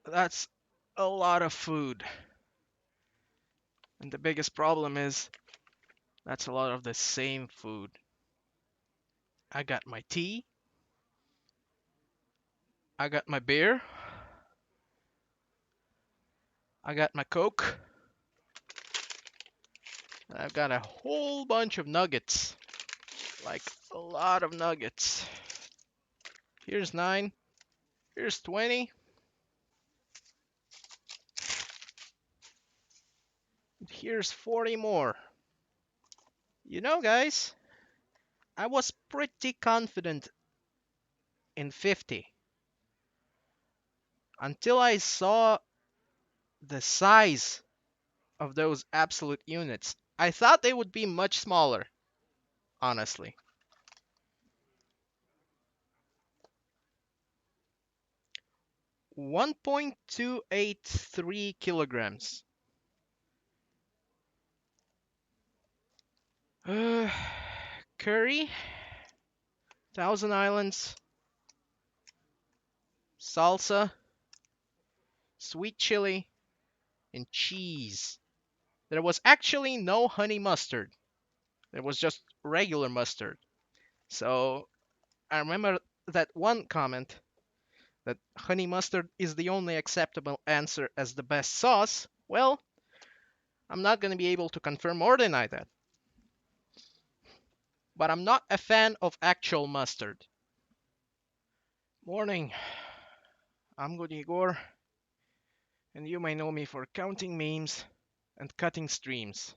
That's a lot of food. And the biggest problem is that's a lot of the same food. I got my tea. I got my beer. I got my Coke. And I've got a whole bunch of nuggets. Like a lot of nuggets. Here's 9. Here's 20. Here's 40 more. You know, guys, I was pretty confident in 50 until I saw the size of those absolute units. I thought they would be much smaller, honestly. 1.283 kilograms. Curry, Thousand Islands, salsa, sweet chili, and cheese. There was actually no honey mustard. There was just regular mustard. So I remember that one comment that honey mustard is the only acceptable answer as the best sauce. Well, I'm not going to be able to confirm or deny that. But I'm not a fan of actual mustard. Morning, I'm GoodEgor, and you may know me for counting memes and cutting streams.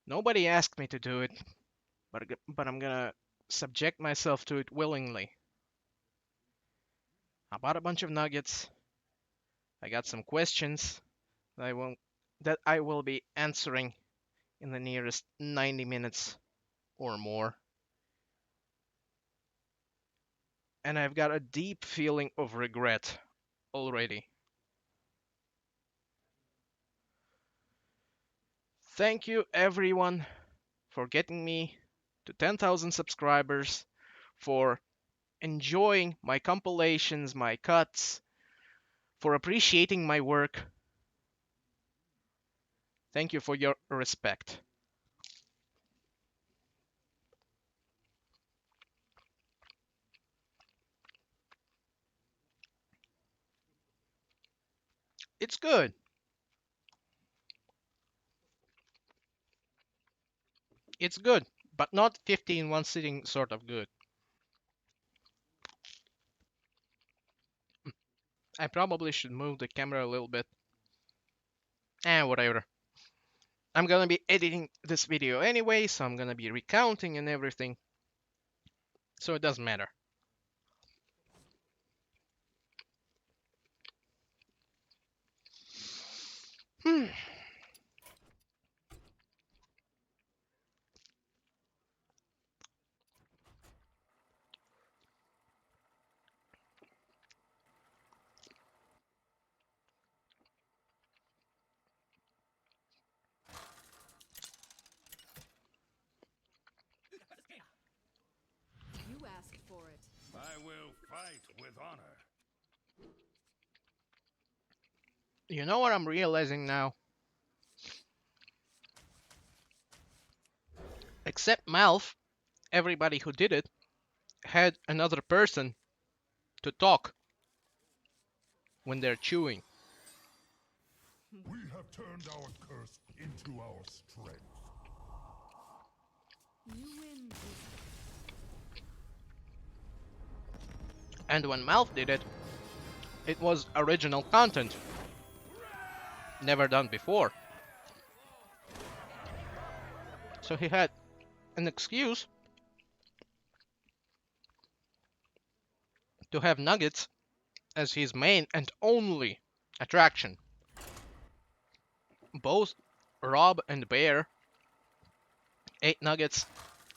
Nobody asked me to do it, but I'm gonna subject myself to it willingly. I bought a bunch of nuggets. I got some questions that I will be answering in the nearest 90 minutes or more. And I've got a deep feeling of regret already. Thank you everyone for getting me to 10,000 subscribers, for enjoying my compilations, my cuts, for appreciating my work. Thank you for your respect. It's good. It's good, but not 50 in one sitting sort of good. I probably should move the camera a little bit. Whatever. I'm gonna be editing this video anyway, so I'm gonna be recounting and everything. So it doesn't matter. You asked for it. I will fight with honor. You know what I'm realizing now? Except Malf, everybody who did it had another person to talk when they're chewing. We have turned our curse into our strength. You win. And when Malf did it, it was original content. Never done before. So he had an excuse to have nuggets as his main and only attraction. Both Rob and Bear ate nuggets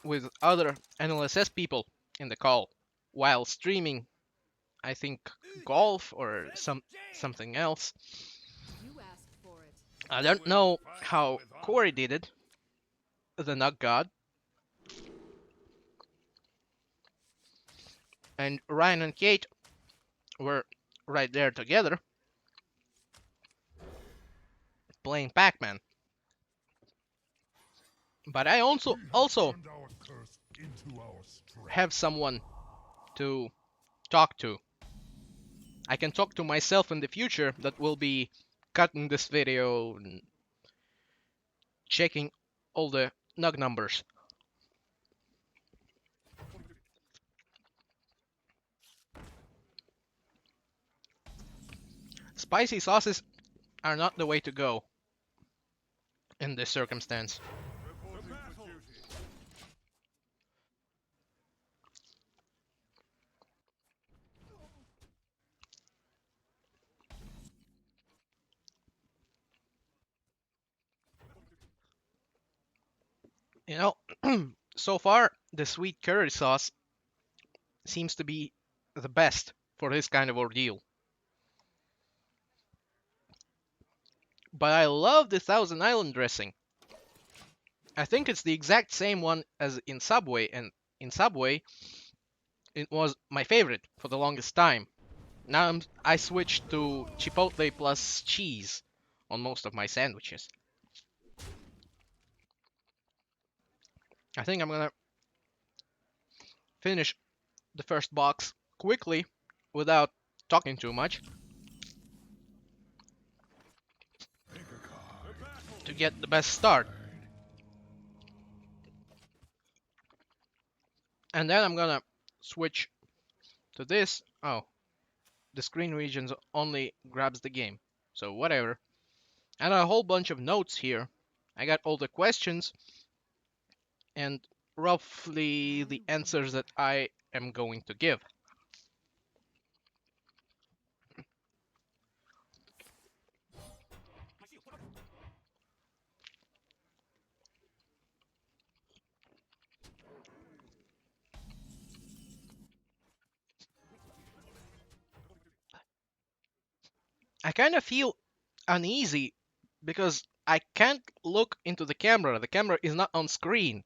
with other NLSS people in the call while streaming, I think, golf or something else. You asked for it. I don't know how Corey did it, the Nug God. And Ryan and Kate were right there together, playing Pac-Man. But I also Turned our curse into our strength. have someone to talk to. I can talk to myself in the future that will be cutting this video and checking all the nug numbers. Spicy sauces are not the way to go in this circumstance. You know, so far the sweet curry sauce seems to be the best for this kind of ordeal. But I love the Thousand Island dressing. I think it's the exact same one as in Subway, and in Subway, it was my favorite for the longest time. Now I switched to Chipotle plus cheese on most of my sandwiches. I think I'm gonna finish the first box quickly without talking too much to get the best start. And then I'm gonna switch to this. Oh, the screen regions only grabs the game. So whatever. And a whole bunch of notes here. I got all the questions and roughly the answers that I am going to give. I kind of feel uneasy because I can't look into the camera. The camera is not on screen.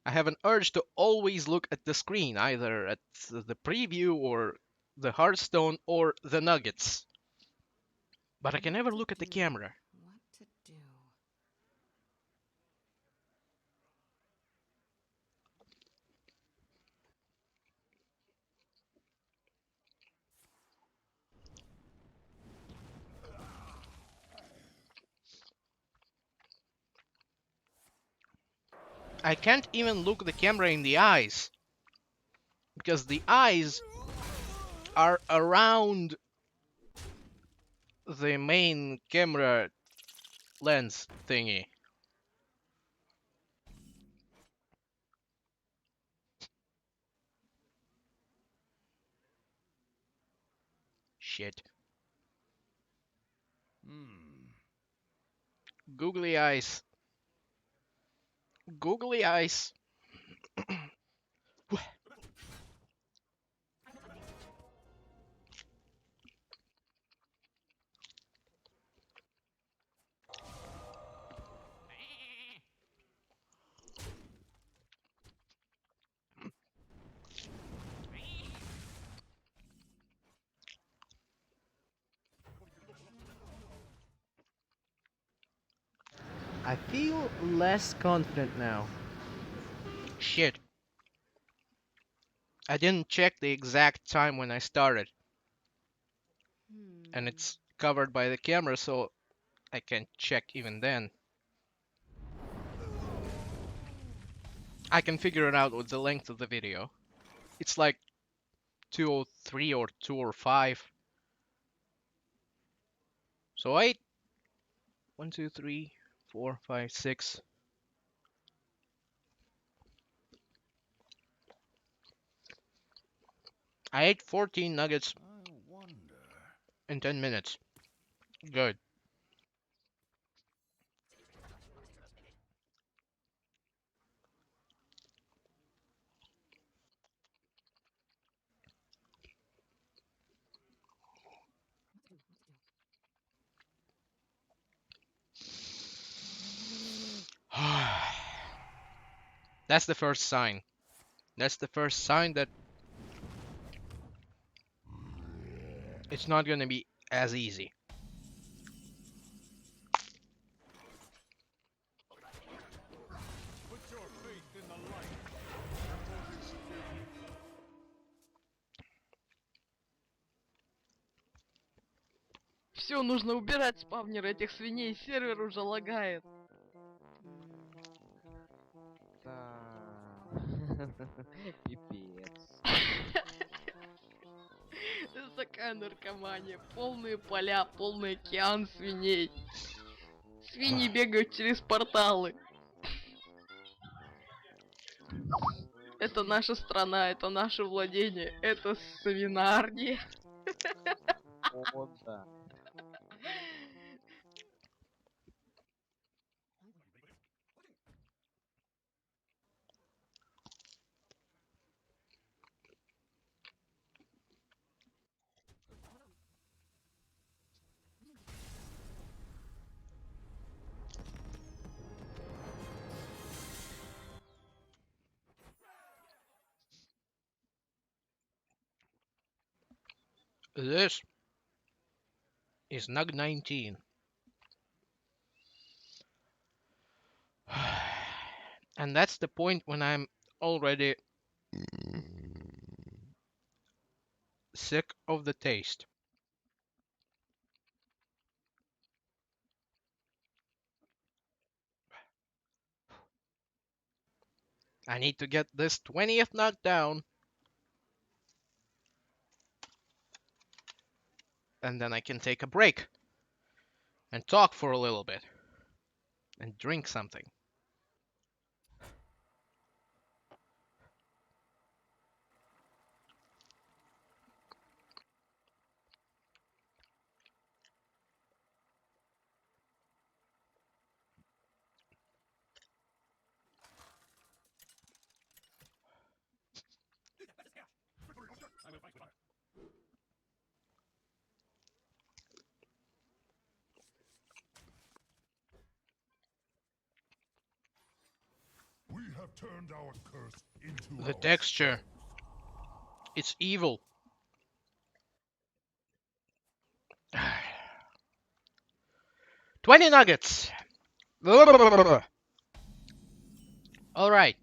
I have an urge to always look at the screen, either at the preview or the Hearthstone or the Nuggets. But I can never look at the camera. What to do? I can't even look the camera in the eyes because the eyes are around the main camera lens thingy. Shit. Googly eyes. Googly eyes. I feel less confident now. Shit. I didn't check the exact time when I started, and it's covered by the camera, so I can't check even then. I can figure it out with the length of the video. It's like 203 or 205. So 8. 1, 2, 3, 4, 5, 6. I ate 14 nuggets in 10 minutes. Good. That's the first sign. That's the first sign that it's not gonna be as easy. Put your faith in the light. Reporting security. Все, нужно убирать спавнеры этих свиней, сервер уже лагает. Пипец. Это такая наркомания. Полные поля, полный океан свиней. Свиньи бегают через порталы. Это наша страна, это наше владение, это свинарни. О, да. This is Nug 19. And that's the point when I'm already sick of the taste. I need to get this 20th knock down, and then I can take a break and talk for a little bit and drink something. We have turned our curse into The our texture, strength. it's evil. 20 nuggets. Alright,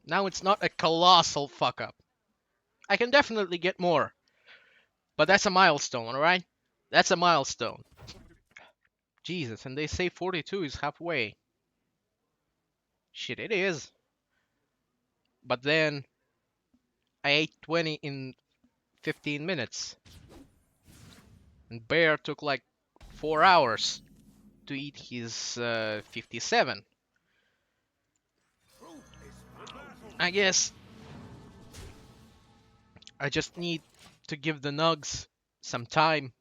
now it's not a colossal fuck up. I can definitely get more. But that's a milestone, alright? That's a milestone. Jesus, and they say 42 is halfway. Shit, it is. But then I ate 20 in 15 minutes. And Bear took like 4 hours to eat his 57. I guess I just need to give the nugs some time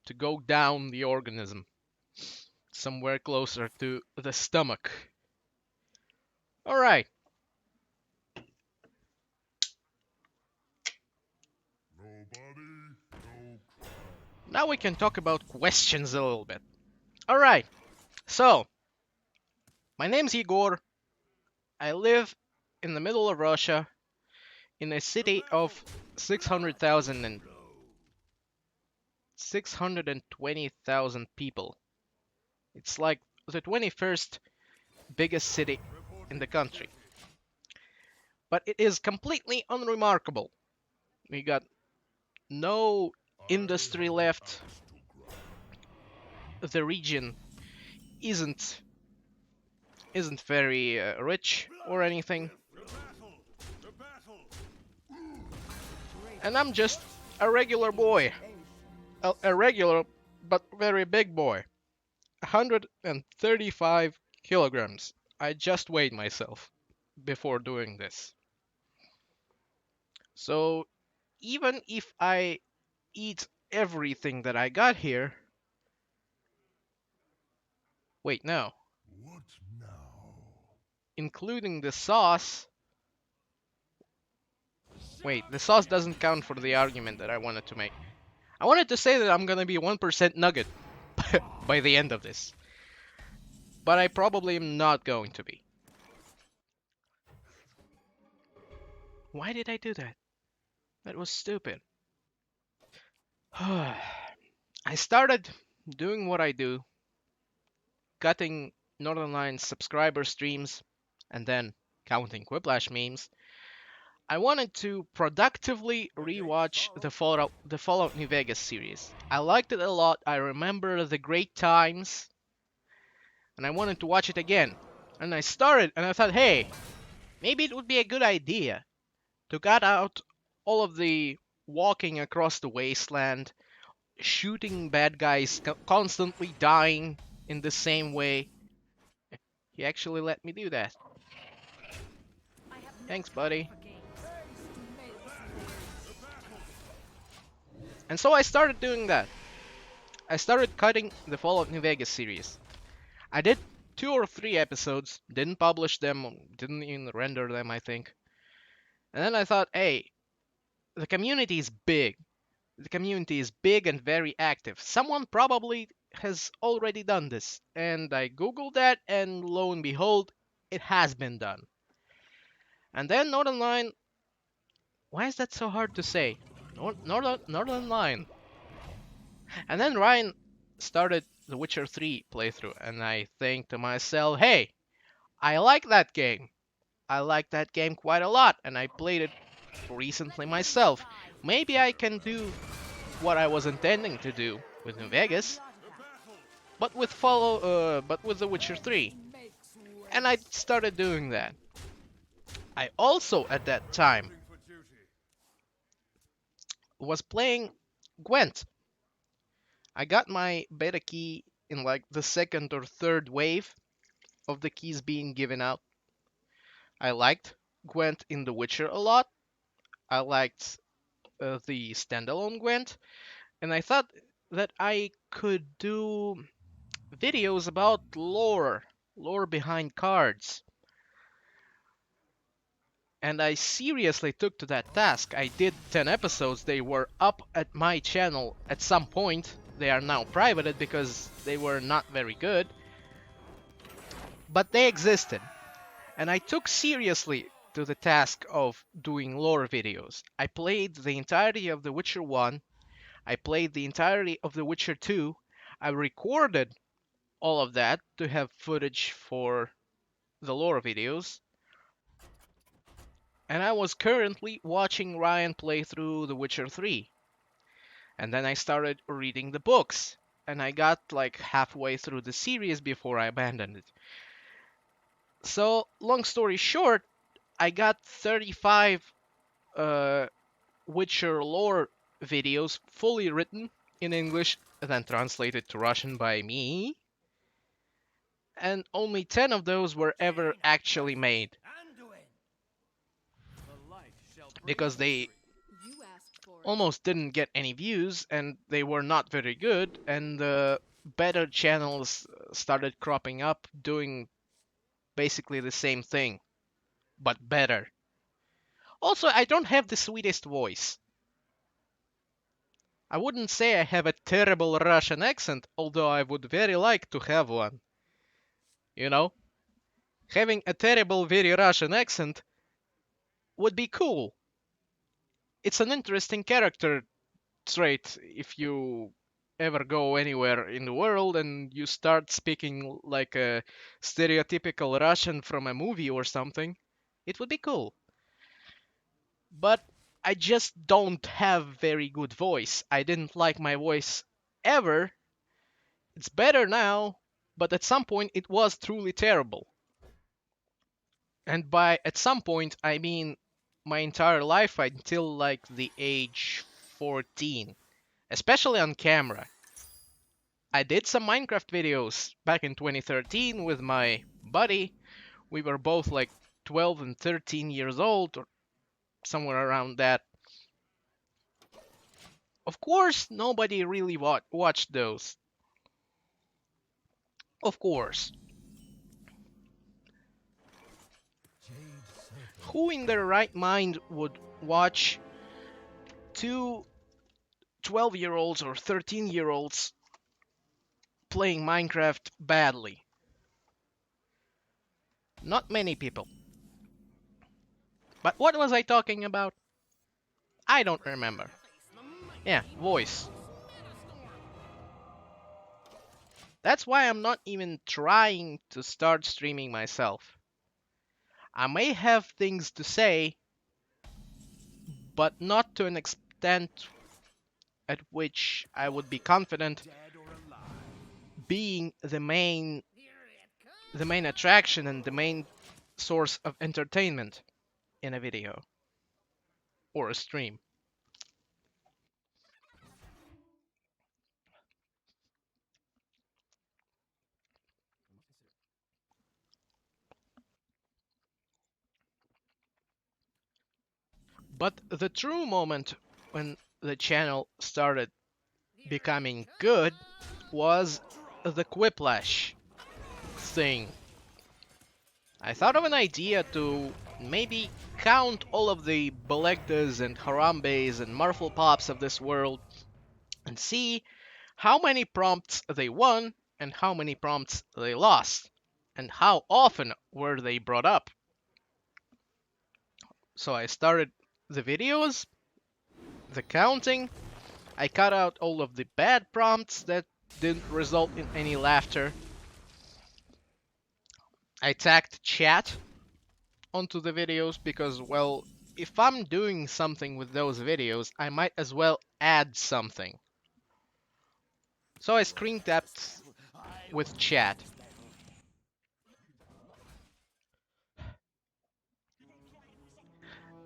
to go down the organism. Somewhere closer to the stomach. Alright. Nobody, no crime. Now we can talk about questions a little bit. Alright. So, my name's Igor. I live in the middle of Russia in a city of 600,000 and 620,000 people. It's like the 21st biggest city in the country. But it is completely unremarkable. We got no industry left. The region isn't very rich or anything. And I'm just a regular boy. A regular but very big boy. 135 kilograms. I just weighed myself before doing this. So even if I eat everything that I got here. Wait, no. What now? Including the sauce. Wait, the sauce doesn't count for the argument that I wanted to make. I wanted to say that I'm gonna be 1% nugget by the end of this. But I probably am not going to be. Why did I do that? That was stupid. I started doing what I do, cutting Northern Lions subscriber streams, and then counting Quiplash memes. I wanted to productively rewatch the Fallout New Vegas series. I liked it a lot. I remember the great times, and I wanted to watch it again. And I started, and I thought, hey, maybe it would be a good idea to cut out all of the walking across the wasteland, shooting bad guys, constantly dying in the same way. He actually let me do that. Thanks, buddy. And so I started doing that. I started cutting the Fallout New Vegas series. I did 2 or 3 episodes, didn't publish them, didn't even render them, I think. And then I thought, hey, the community is big. The community is big and very active. Someone probably has already done this. And I googled that, and lo and behold, it has been done. And then Northern Line. Why is that so hard to say? Northern Line. And then Ryan started the Witcher 3 playthrough, and I think to myself, hey, I like that game. I like that game quite a lot, and I played it recently myself. Maybe I can do what I was intending to do with New Vegas, but with The Witcher 3. And I started doing that. I also at that time was playing Gwent. I got my beta key in like the second or third wave of the keys being given out. I liked Gwent in The Witcher a lot. I liked the standalone Gwent, and I thought that I could do videos about lore behind cards. And I seriously took to that task. I did 10 episodes. They were up at my channel at some point. They are now privated because they were not very good. But they existed. And I took seriously to the task of doing lore videos. I played the entirety of The Witcher 1. I played the entirety of The Witcher 2. I recorded all of that to have footage for the lore videos. And I was currently watching Ryan play through The Witcher 3. And then I started reading the books. And I got like halfway through the series before I abandoned it. So, long story short, I got 35 Witcher lore videos fully written in English, then translated to Russian by me. And only 10 of those were ever actually made. Because they almost didn't get any views, and they were not very good, and better channels started cropping up doing basically the same thing, but better. Also, I don't have the sweetest voice. I wouldn't say I have a terrible Russian accent, although I would very like to have one. You know? Having a terrible, very Russian accent would be cool. It's an interesting character trait if you ever go anywhere in the world and you start speaking like a stereotypical Russian from a movie or something. It would be cool. But I just don't have very good voice. I didn't like my voice ever. It's better now, but at some point it was truly terrible. And by at some point, I mean my entire life until like the age 14, especially on camera. I did some Minecraft videos back in 2013 with my buddy. We were both like 12 and 13 years old, or somewhere around that. Of course, nobody really watched those. Of course. Who in their right mind would watch two 12-year-olds or 13-year-olds playing Minecraft badly? Not many people. But what was I talking about? I don't remember. Yeah, voice. That's why I'm not even trying to start streaming myself. I may have things to say, but not to an extent at which I would be confident being the main attraction and the main source of entertainment in a video or a stream. But the true moment when the channel started becoming good was the Quiplash thing. I thought of an idea to maybe count all of the Belectas and Harambes and Marvel Pops of this world and see how many prompts they won and how many prompts they lost and how often were they brought up. So I started the videos, the counting. I cut out all of the bad prompts that didn't result in any laughter. I tagged chat onto the videos because, well, if I'm doing something with those videos, I might as well add something. So I screen tapped with chat.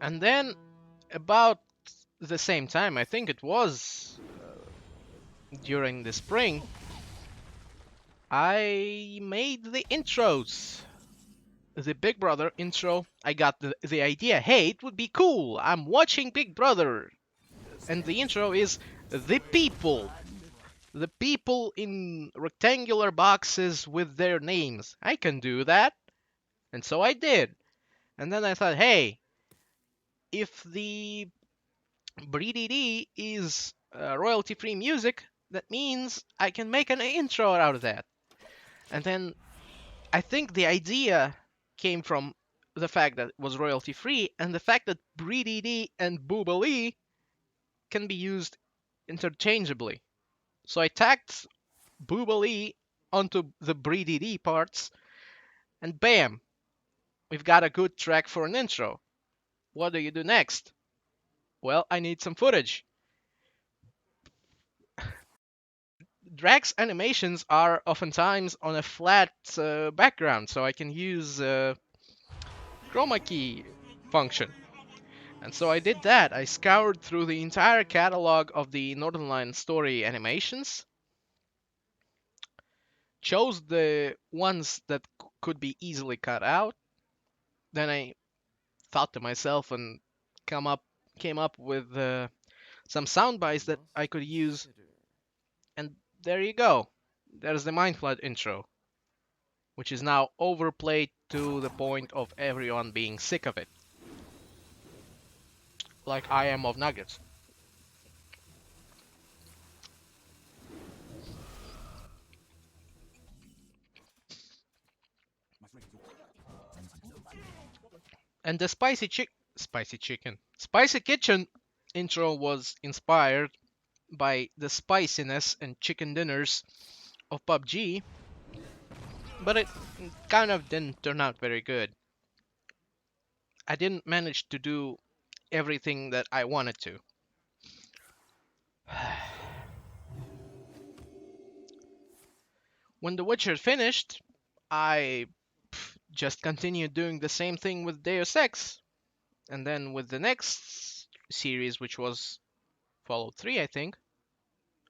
And then, about the same time, I think it was during the spring, I made the intros. The Big Brother intro, I got the idea, hey, it would be cool, I'm watching Big Brother. And the intro is the people. The people in rectangular boxes with their names. I can do that. And so I did. And then I thought, hey, if the BDD is royalty-free music, that means I can make an intro out of that. And then I think the idea came from the fact that it was royalty-free and the fact that BDD and Boobalee can be used interchangeably. So I tacked Boobalee onto the BDD parts, and bam, we've got a good track for an intro. What do you do next? Well, I need some footage. Drag's animations are oftentimes on a flat background, so I can use chroma key function. And so I did that. I scoured through the entire catalog of the Northern Line story animations, chose the ones that could be easily cut out. Then I thought to myself and came up with some sound bites that I could use, and there you go. There's the Mind Flood intro, which is now overplayed to the point of everyone being sick of it, like I am of Nuggets. And the spicy kitchen intro was inspired by the spiciness and chicken dinners of PUBG, but it kind of didn't turn out very good. I didn't manage to do everything that I wanted to. When The Witcher finished, I just continued doing the same thing with Deus Ex, and then with the next series, which was Fallout 3, I think.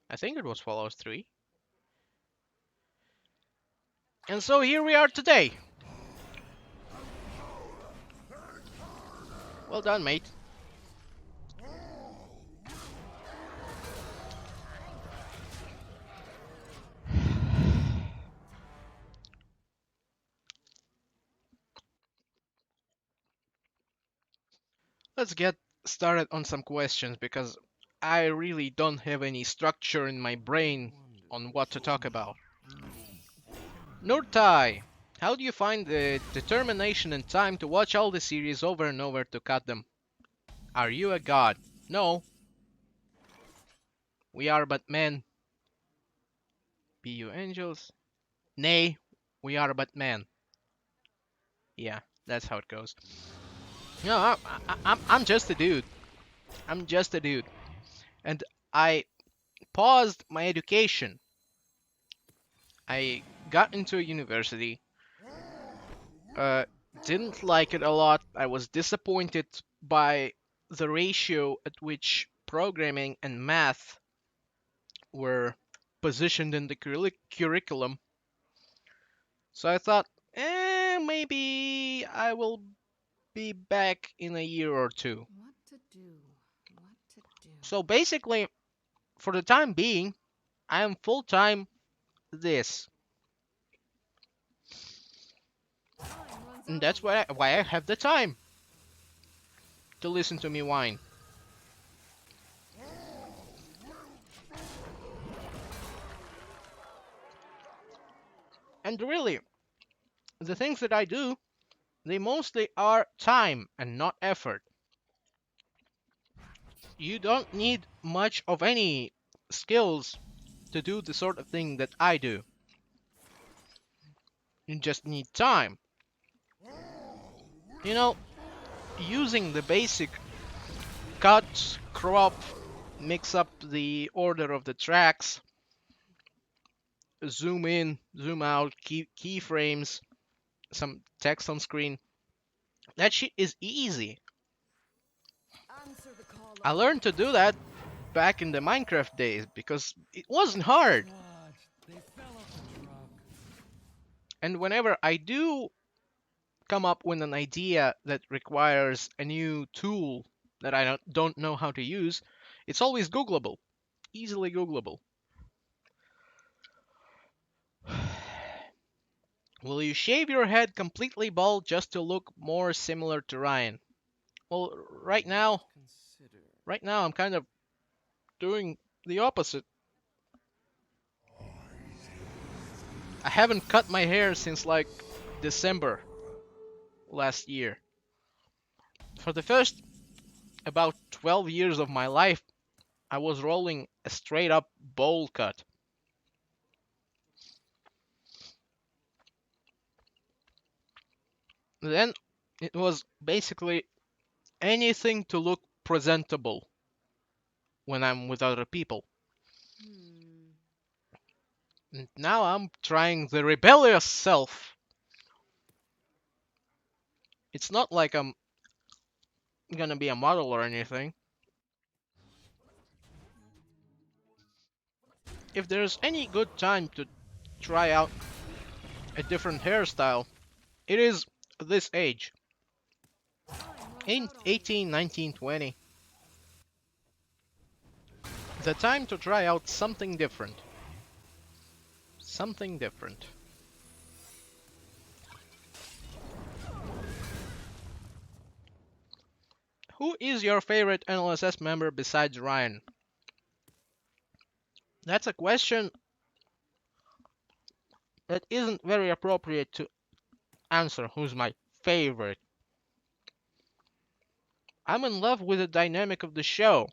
I think it was Fallout 3. And so here we are today. Well done, mate. Let's get started on some questions because I really don't have any structure in my brain on what to talk about. Nurtai, how do you find the determination and time to watch all the series over and over to cut them? Are you a god? No. We are but men. Be you angels? Nay, we are but men. Yeah, that's how it goes. No, I'm just a dude. I'm just a dude. And I paused my education. I got into a university. Uh, didn't like it a lot. I was disappointed by the ratio at which programming and math were positioned in the curriculum. So I thought, maybe I will be back in a year or two. What to do? What to do? So basically, for the time being, I am full time this. Time runs And out that's on why I have the time to listen to me whine. And really, the things that I do, they mostly are time and not effort. You don't need much of any skills to do the sort of thing that I do. You just need time. You know, using the basic cut, crop, mix up the order of the tracks, zoom in, zoom out, keyframes, some text on screen. That shit is easy. Answer the call I of learned to do that back in the Minecraft days because it wasn't hard. And whenever I do come up with an idea that requires a new tool that I don't know how to use, it's always Googleable, easily Googleable. Will you shave your head completely bald just to look more similar to Ryan? Well, right now I'm kind of doing the opposite. I haven't cut my hair since like December last year. For the first about 12 years of my life, I was rolling a straight up bowl cut. Then it was basically anything to look presentable when I'm with other people. Hmm. And now I'm trying the rebellious self. It's not like I'm gonna be a model or anything. If there's any good time to try out a different hairstyle, it is this age. Time runs In out on you. 18, 19, 20. The time to try out something different. Something different. Who is your favorite NLSS member besides Ryan? That's a question that isn't very appropriate to answer who's my favorite. I'm in love with the dynamic of the show.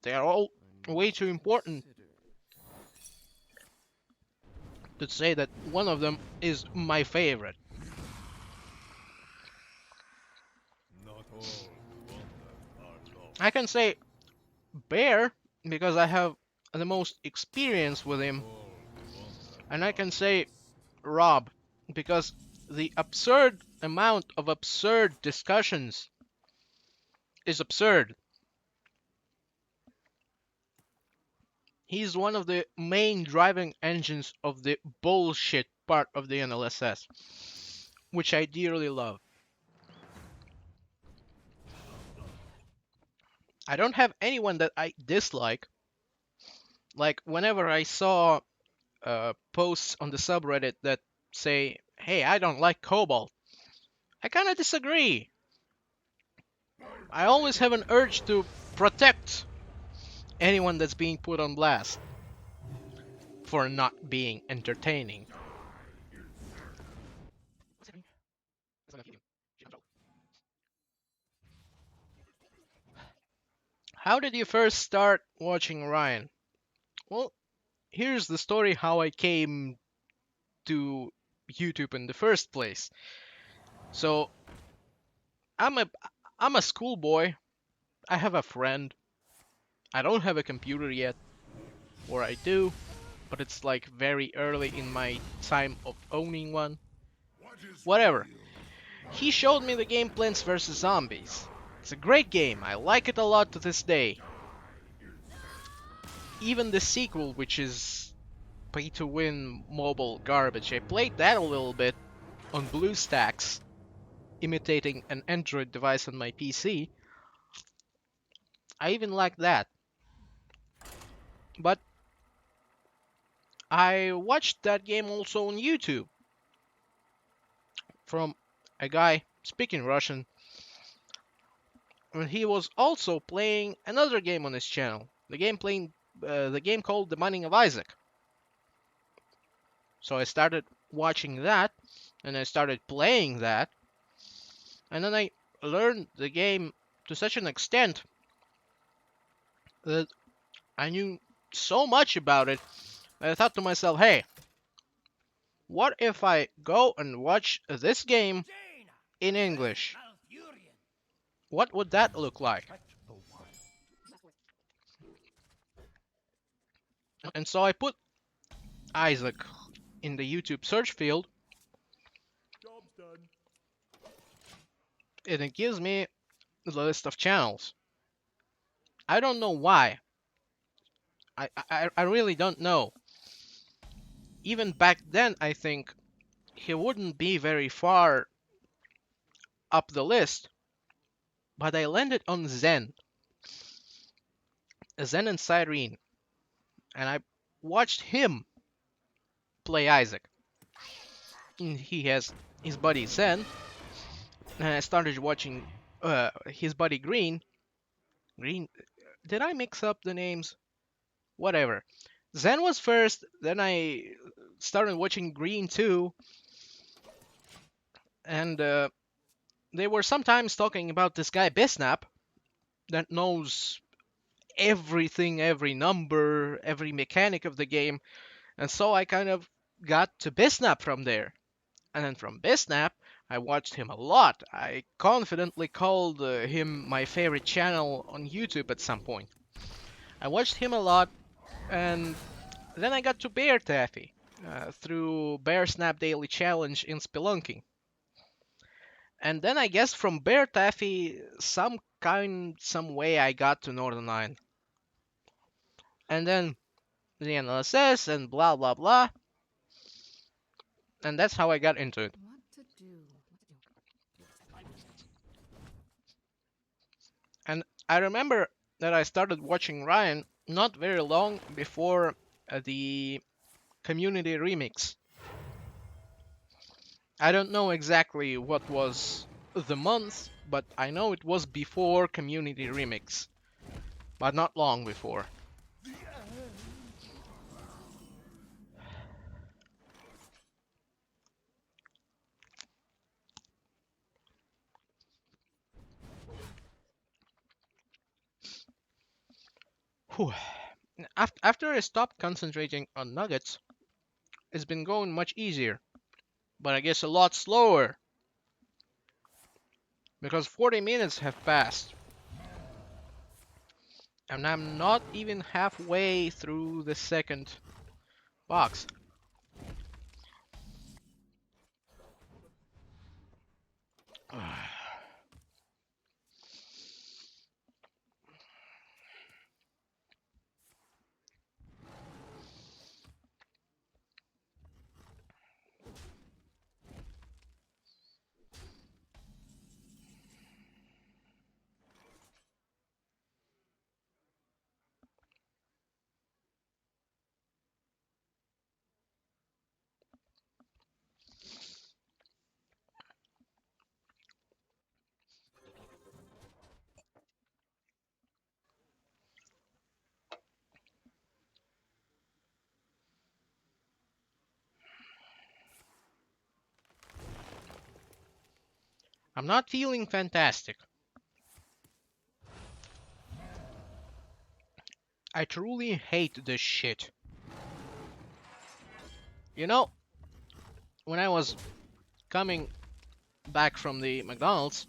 They are all way too important to say that one of them is my favorite. Not all who wander are lost. I can say Bear because I have the most experience with him, All who wander and I are can say lost. Rob because the absurd amount of absurd discussions is absurd. He's one of the main driving engines of the bullshit part of the NLSS, which I dearly love. I don't have anyone that I dislike. Like, whenever I saw posts on the subreddit that say, hey, I don't like Cobalt, I kind of disagree. I always have an urge to protect anyone that's being put on blast for not being entertaining. How did you first start watching Ryan? Well, here's the story how I came to YouTube in the first place. So I'm a I'm a schoolboy. I have a friend. I don't have a computer yet, or I do, but it's like very early in my time of owning one. What is Whatever. real? He showed me the game Plants vs Zombies. It's a great game. I like it a lot to this day. Even the sequel, which is pay to win mobile garbage. I played that a little bit on BlueStacks, imitating an Android device on my PC. I even like that. But I watched that game also on YouTube from a guy speaking Russian, and he was also playing another game on his channel. The game called The Mining of Isaac. So I started watching that, and I started playing that, and then I learned the game to such an extent that I knew so much about it that I thought to myself, hey, what if I go and watch this game in English? What would that look like? And so I put Isaac in the YouTube search field, Job's done. and it gives me the list of channels. I don't know why. I really don't know. Even back then, I think he wouldn't be very far up the list, but I landed on Zen and Cyrene, and I watched him play Isaac. And he has his buddy Zen, and I started watching his buddy Green. Green, did I mix up the names? Whatever. Zen was first, then I started watching Green too, and they were sometimes talking about this guy Bisnap that knows everything, every number, every mechanic of the game, and so I kind of got to Bisnap from there. And then from Bisnap, I watched him a lot. I confidently called him my favorite channel on YouTube at some point. I watched him a lot, and then I got to Bear Taffy through Bear Snap Daily Challenge in Spelunking. And then I guess from Bear Taffy, some way I got to Northern Ireland. And then the NLSS and blah blah blah. And that's how I got into it. What to do? And I remember that I started watching Ryan not very long before the community remix. I don't know exactly what was the month, but I know it was before community remix, but not long before. Whew. After I stopped concentrating on nuggets, it's been going much easier, but I guess a lot slower because 40 minutes have passed and I'm not even halfway through the second box. I'm not feeling fantastic. I truly hate this shit. You know, when I was coming back from the McDonald's,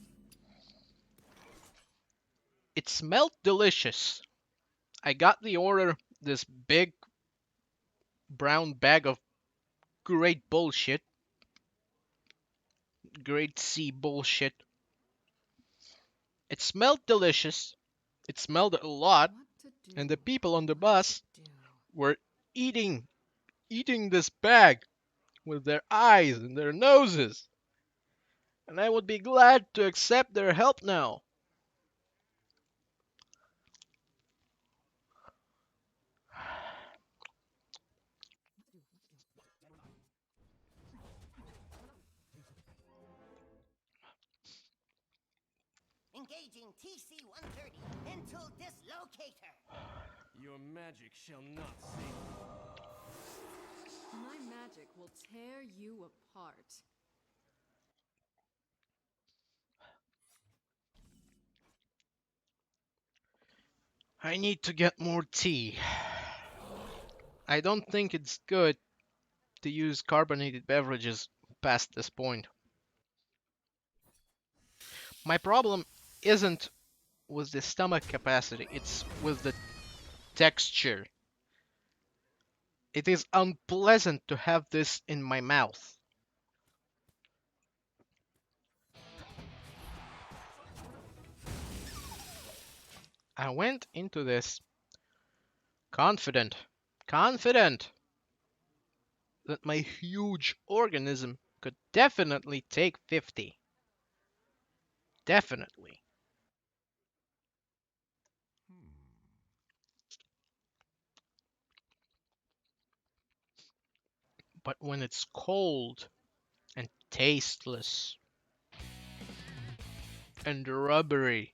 it smelled delicious. I got the order, this big brown bag of great bullshit, grade C bullshit. It smelled delicious. It smelled a lot, What to do? and the people on the What bus to do? were eating this bag with their eyes and their noses. And I would be glad to accept their help now. Engaging TC-130 into dislocator. Your magic shall not save me. My magic will tear you apart. I need to get more tea. I don't think it's good to use carbonated beverages past this point. My problem isn't with the stomach capacity, it's with the texture. It is unpleasant to have this in my mouth. I went into this confident, confident that my huge organism could definitely take 50. Definitely. But when it's cold and tasteless and rubbery,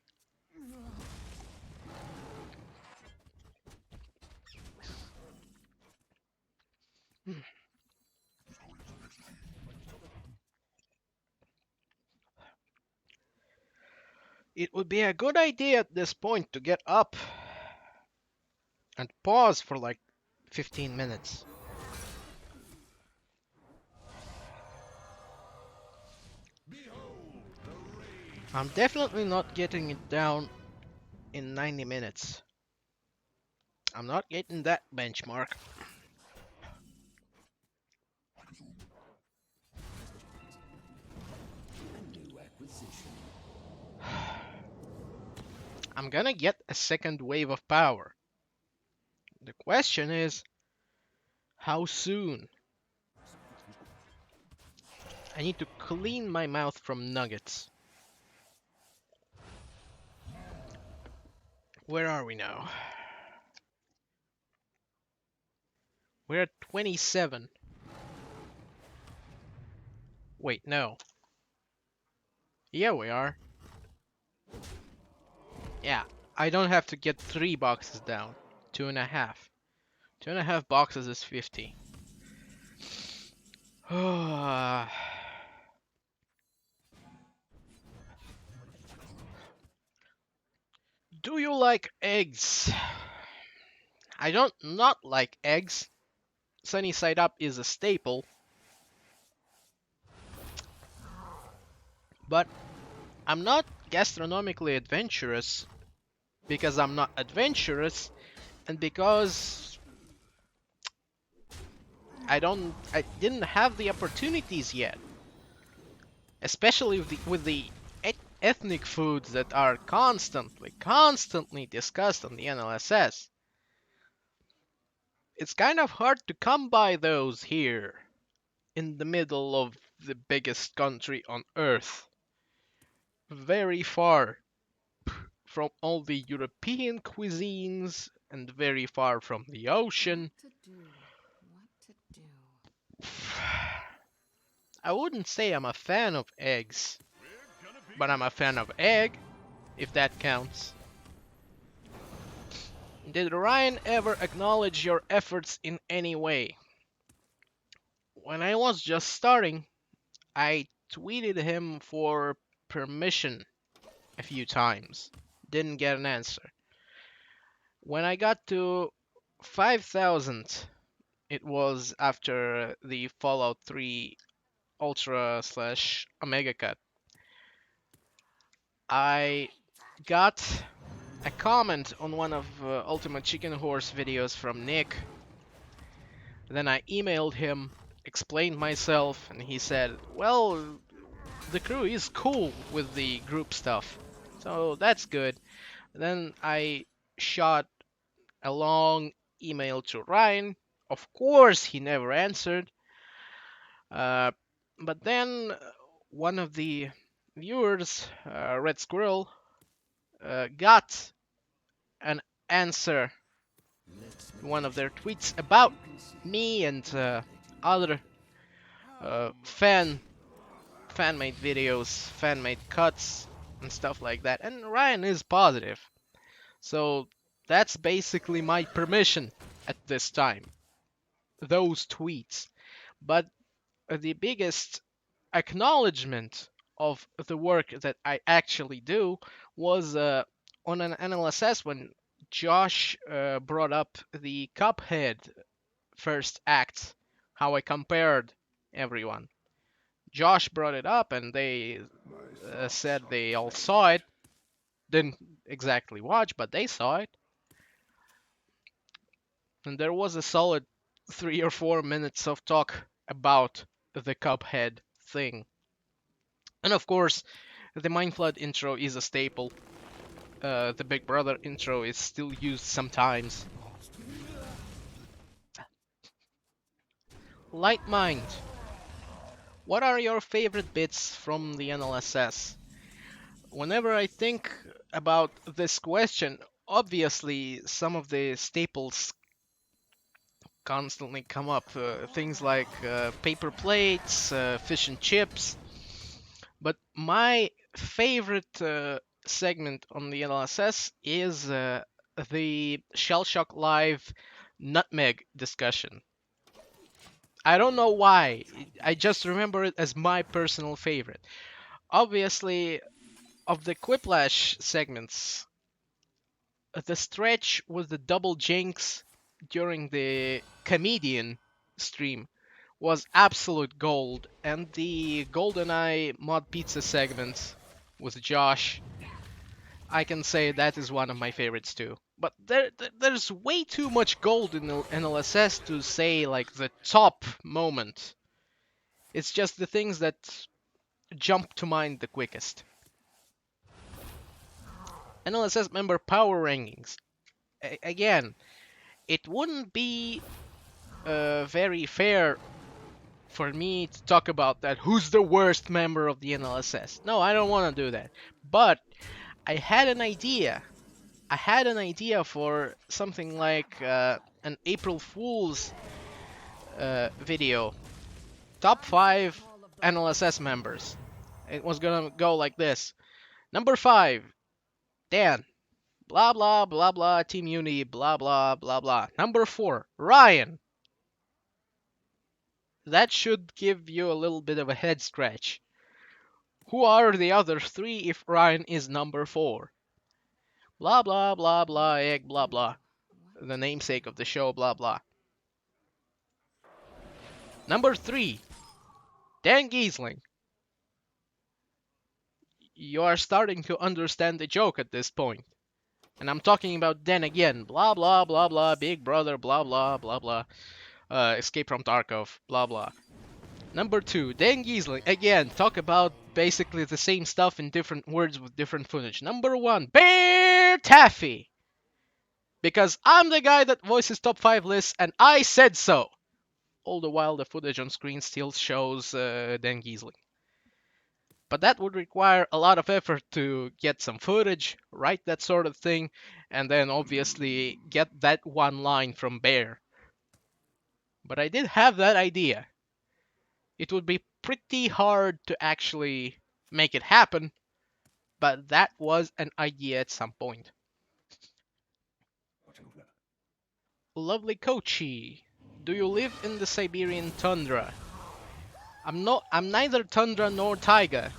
it would be a good idea at this point to get up and pause for like 15 minutes. I'm definitely not getting it down in 90 minutes. I'm not getting that benchmark. I'm gonna get a second wave of power. The question is, how soon? I need to clean my mouth from nuggets. Where are we now? We're at 27. Wait, no. Yeah, we are. Yeah, I don't have to get 3 boxes down. 2.5. 2.5 boxes is 50. Do you like eggs? I don't not like eggs. Sunny side up is a staple. But I'm not gastronomically adventurous because I'm not adventurous and because I didn't have the opportunities yet. Especially with the ethnic foods that are constantly discussed on the NLSS. It's kind of hard to come by those here in the middle of the biggest country on earth. Very far from all the European cuisines and very far from the ocean. What to do? What to do? I wouldn't say I'm a fan of eggs, but I'm a fan of egg, if that counts. Did Ryan ever acknowledge your efforts in any way? When I was just starting, I tweeted him for permission a few times. Didn't get an answer. When I got to 5,000 It was after the Fallout 3 Ultra slash Omega cut. I got a comment on one of Ultimate Chicken Horse videos from Nick. Then I emailed him, explained myself, and he said, well, the crew is cool with the group stuff. So that's good. Then I shot a long email to Ryan. Of course, he never answered. Uh, but then one of the viewers, Red Squirrel, got an answer to one of their tweets about me and other fan-made videos, fan-made cuts, and stuff like that. And Ryan is positive, so that's basically my permission at this time. Those tweets, but the biggest acknowledgement of the work that I actually do was on an NLSS when Josh brought up the Cuphead first act, how I compared everyone. Josh brought it up and they said they all saw it. Didn't exactly watch, but they saw it. And there was a solid 3 or 4 minutes of talk about the Cuphead thing. And of course, the Mindflood intro is a staple. The Big Brother intro is still used sometimes. Light Mind. What are your favorite bits from the NLSS? Whenever I think about this question, obviously some of the staples constantly come up. Things like paper plates, fish and chips. But my favorite segment on the NLSS is the Shell Shock Live Nutmeg discussion. I don't know why. I just remember it as my personal favorite. Obviously, of the Quiplash segments, the stretch with the double jinx during the comedian stream was absolute gold, and the GoldenEye Mod Pizza segment with Josh, I can say that is one of my favorites too. But there's way too much gold in NLSS to say like the top moment. It's just the things that jump to mind the quickest. NLSS member power rankings. Again, it wouldn't be very fair for me to talk about that. Who's the worst member of the NLSS? No, I don't want to do that. But I had an idea. I had an idea for something like an April Fool's video. Top 5 NLSS members. It was gonna go like this. Number 5, Dan. Blah blah blah blah. Team Uni. Blah blah blah blah. Number 4, Ryan. That should give you a little bit of a head scratch. Who are the other 3 if Ryan is number 4? Blah blah blah blah. Egg blah blah. The namesake of the show. Blah blah. Number 3, Dan Giesling. You are starting to understand the joke at this point. And I'm talking about Dan again. Blah blah blah blah. Big Brother. Blah blah blah blah. Escape from Tarkov. Blah blah. Number 2, Dan Giesling. Again, talk about basically the same stuff in different words with different footage. Number 1, Bear Taffy. Because I'm the guy that voices top 5 lists and I said so. All the while the footage on screen still shows Dan Giesling. But that would require a lot of effort to get some footage, write that sort of thing, and then obviously get that one line from Bear. But I did have that idea. It would be pretty hard to actually make it happen, but that was an idea at some point. Lovely Kochi, do you live in the Siberian tundra? I'm neither tundra nor taiga.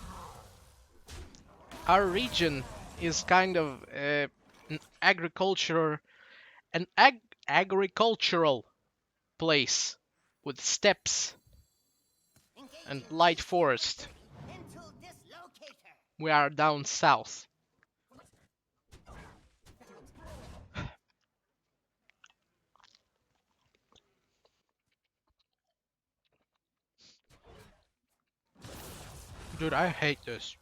Our region is kind of an agricultural place with steps and Engaging light forest. TC-130 into dislocator. We are down south. Dude, I hate this.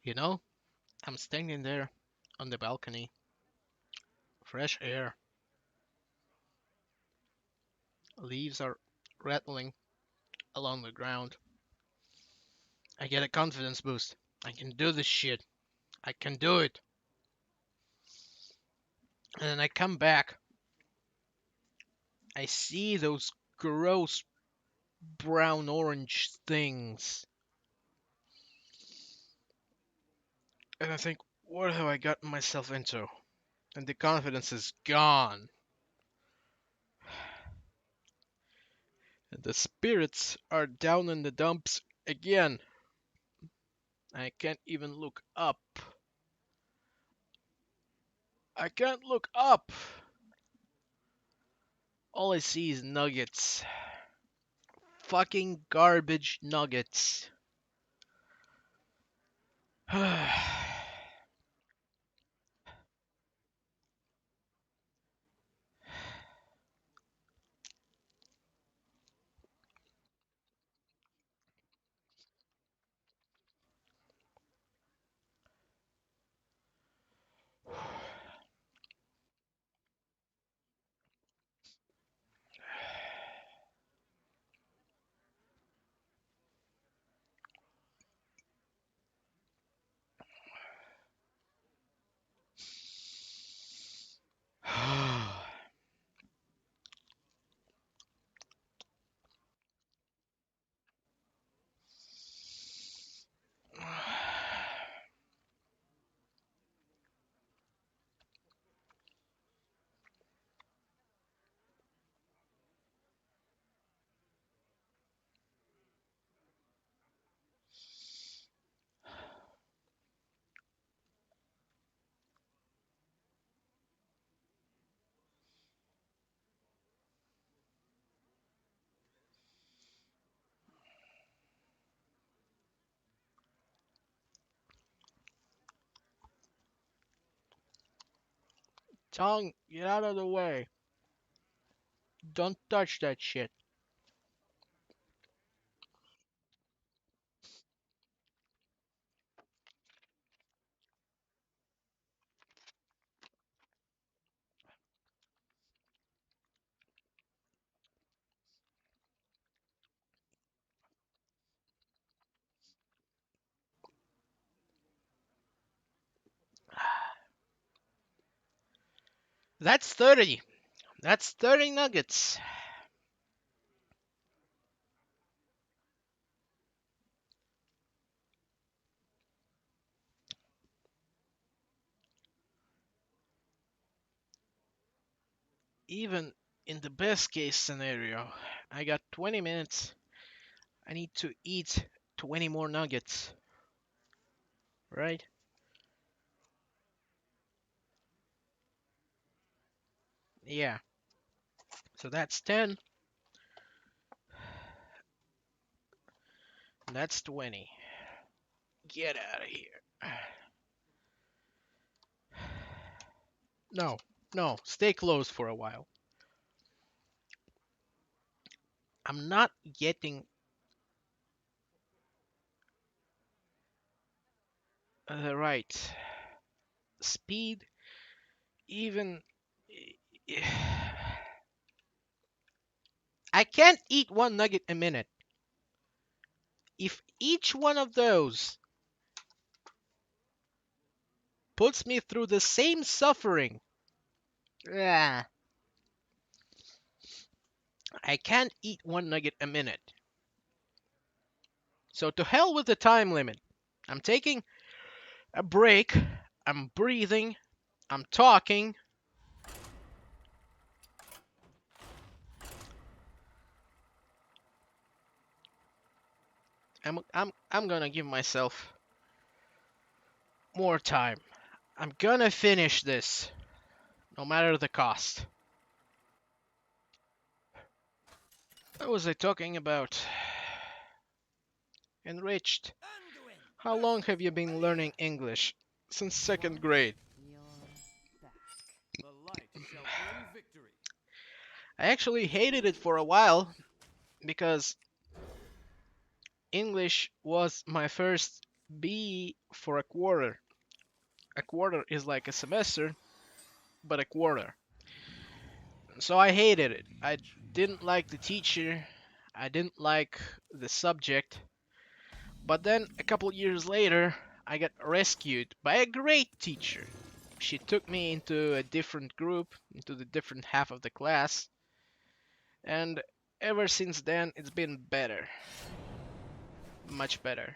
You know, I'm standing there on the balcony. Fresh air. Leaves are rattling along the ground. I get a confidence boost. I can do this shit. I can do it. And then I come back. I see those gross brown orange things. And I think, what have I gotten myself into? And the confidence is gone. And the spirits are down in the dumps again. I can't even look up. I can't look up. All I see is nuggets. Fucking garbage nuggets. Tongue, get out of the way. Don't touch that shit. That's 30. That's 30 nuggets. Even in the best case scenario, I got 20 minutes. I need to eat 20 more nuggets. Right? Yeah. So that's 10. That's 20. Get out of here. No, no, stay close for a while. I'm not getting the right speed, even. I can't eat one nugget a minute. If each one of those puts me through the same suffering, I can't eat one nugget a minute. So to hell with the time limit. I'm taking a break. I'm breathing. I'm talking. I'm gonna give myself more time. I'm gonna finish this, no matter the cost. What was I talking about? Enriched. How long have you been learning English? Since second grade. You're back. The light shall bring victory. I actually hated it for a while because English was my first B for a quarter. A quarter is like a semester, but a quarter. So I hated it. I didn't like the teacher. I didn't like the subject. But then a couple years later, I got rescued by a great teacher. She took me into a different group, into the different half of the class, and ever since then it's been better. Much better.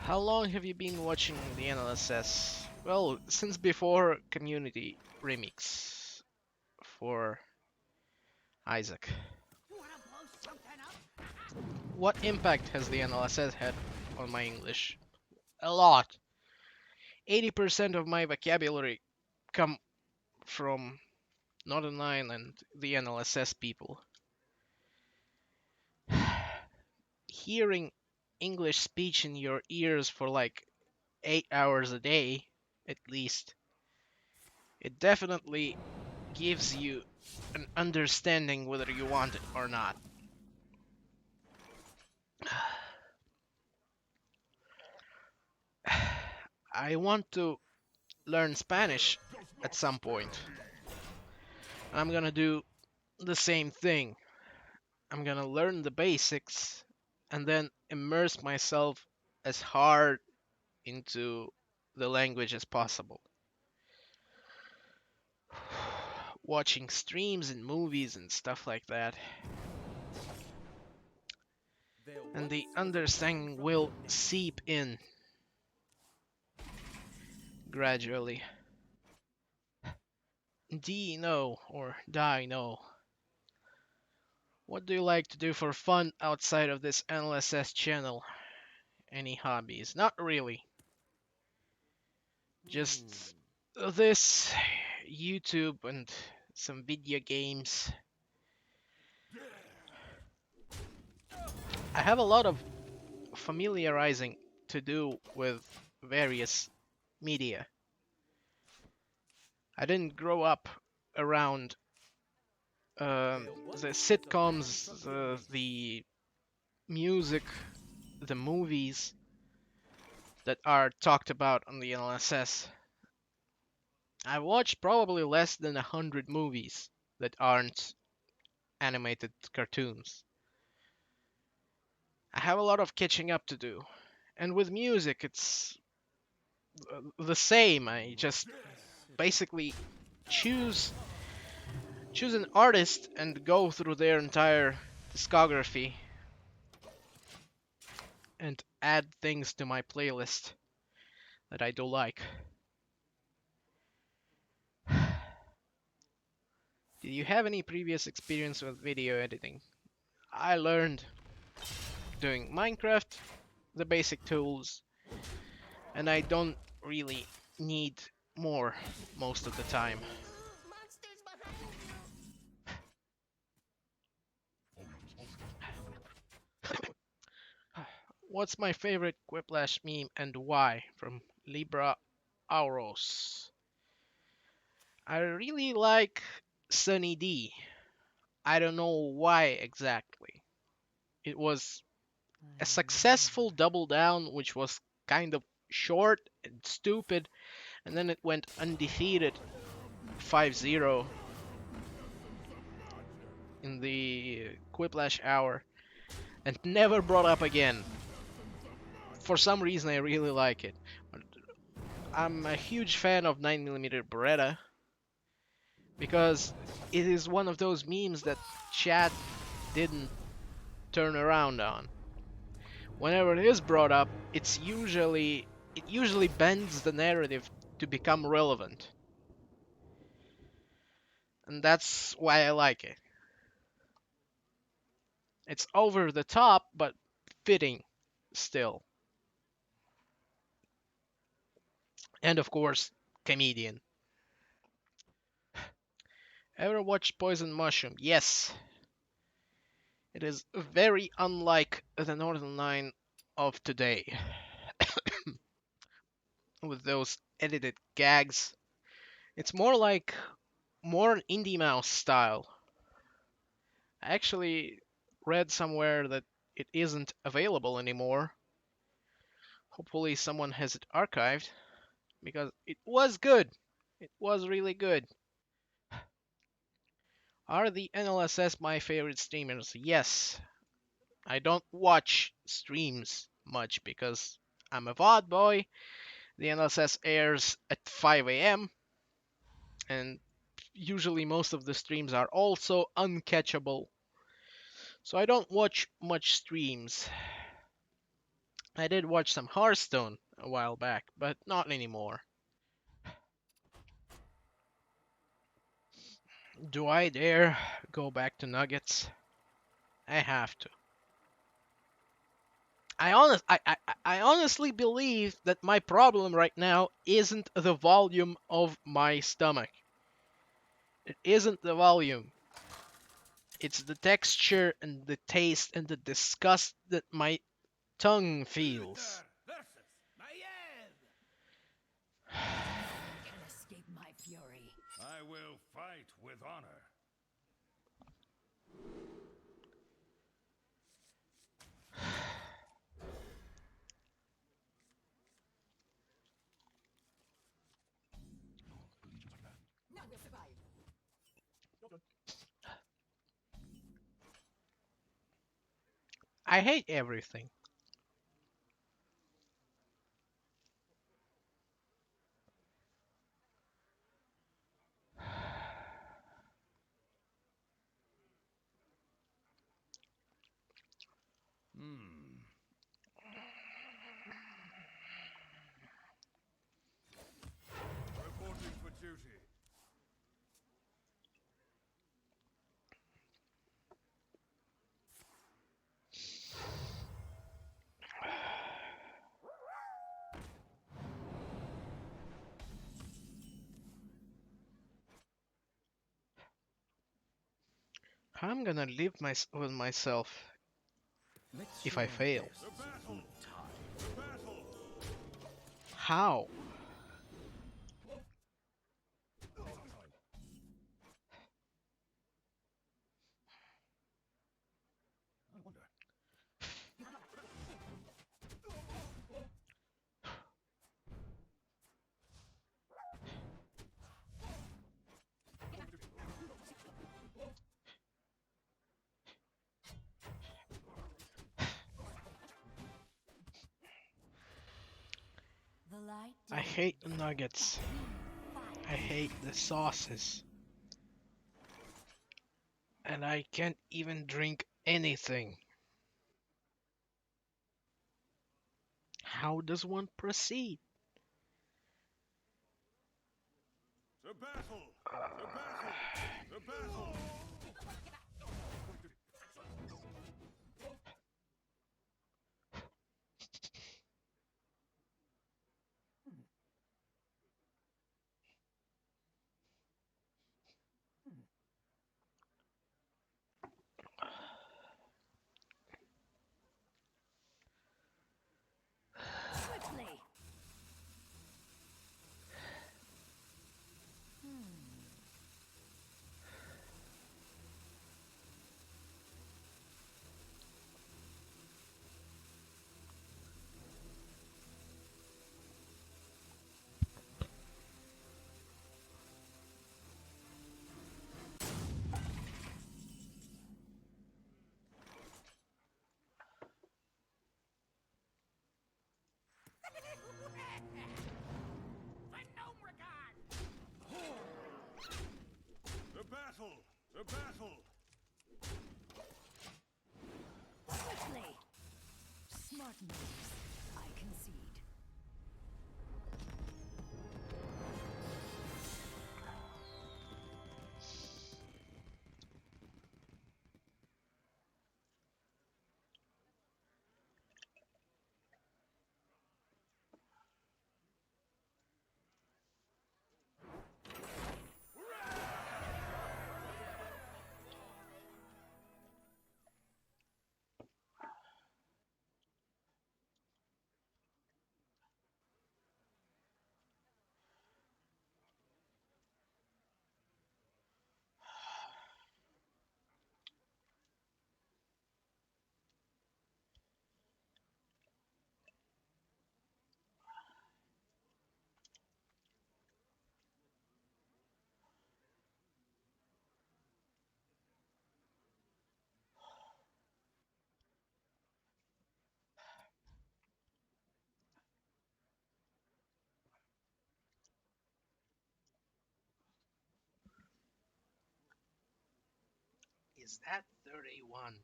How long have you been watching the NLSS? Well, since before Community Remix for Isaac. Wanna blow something up? What impact has the NLSS had on my English? A lot. 80% of my vocabulary come from Northern Line and the NLSS people. Hearing English speech in your ears for like 8 hours a day, at least, it definitely gives you an understanding whether you want it or not. I want to learn Spanish at some point. I'm gonna do the same thing. I'm gonna learn the basics and then immerse myself as hard into the language as possible. Watching streams and movies and stuff like that. There And once the was a understanding time will seep in gradually. D no or die no. What do you like to do for fun outside of this NLSS channel? Any hobbies? Not really. Just this, YouTube, and some video games. I have a lot of familiarizing to do with various media. I didn't grow up around the sitcoms, the music, the movies that are talked about on the NLSS. I watched probably less than 100 movies that aren't animated cartoons. I have a lot of catching up to do. And with music, it's the same. I just basically choose choose an artist and go through their entire discography and add things to my playlist that I do like. Did you have any previous experience with video editing? I learned doing Minecraft, the basic tools, and I don't really need more most of the time. Monsters behind What's my favorite Quiplash meme and why? From Libra Auros. I really like Sunny D. I don't know why exactly. It was a successful double down, which was kind of short and stupid, and then it went undefeated 5-0 in the Quiplash hour and never brought up again. For some reason, I really like it. I'm a huge fan of 9mm Beretta because it is one of those memes that chat didn't turn around on. Whenever it is brought up, it usually bends the narrative to become relevant. And that's why I like it. It's over the top, but fitting still. And of course, comedian. Ever watched Poison Mushroom? Yes. It is very unlike the Northern Line of today, with those edited gags. It's more Indie Mouse style. I actually read somewhere that it isn't available anymore. Hopefully someone has it archived because it was good. It was really good. Are the NLSS my favorite streamers? Yes. I don't watch streams much because I'm a VOD boy. The NLSS airs at 5 a.m. and usually most of the streams are also uncatchable. So I don't watch much streams. I did watch some Hearthstone a while back, but not anymore. Do I dare go back to Nuggets? I have to. I honestly believe that my problem right now isn't the volume of my stomach. It isn't the volume. It's the texture and the taste and the disgust that my tongue feels. versus Mayev! Can escape my fury. I will fight with honor. None will survive. I hate everything. Reporting for duty. I'm gonna live with myself Let's if show I our fail. guests a good time. The battle! How? I wonder. The light I hate the nuggets. I hate the sauces. And I can't even drink anything. How does one proceed? The battle! The battle! The battle! swiftly. The battle! The battle! Swiftly. Smart moves. I concede. Is that 31?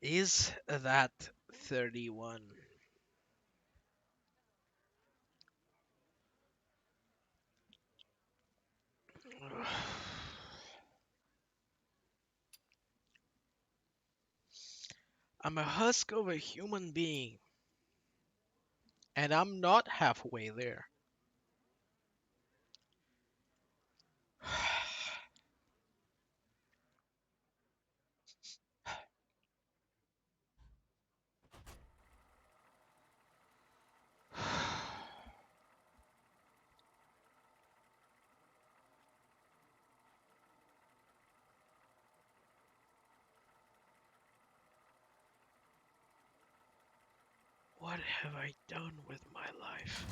Is that 31? I'm a husk of a human being, and I'm not halfway there. What have I done with my life?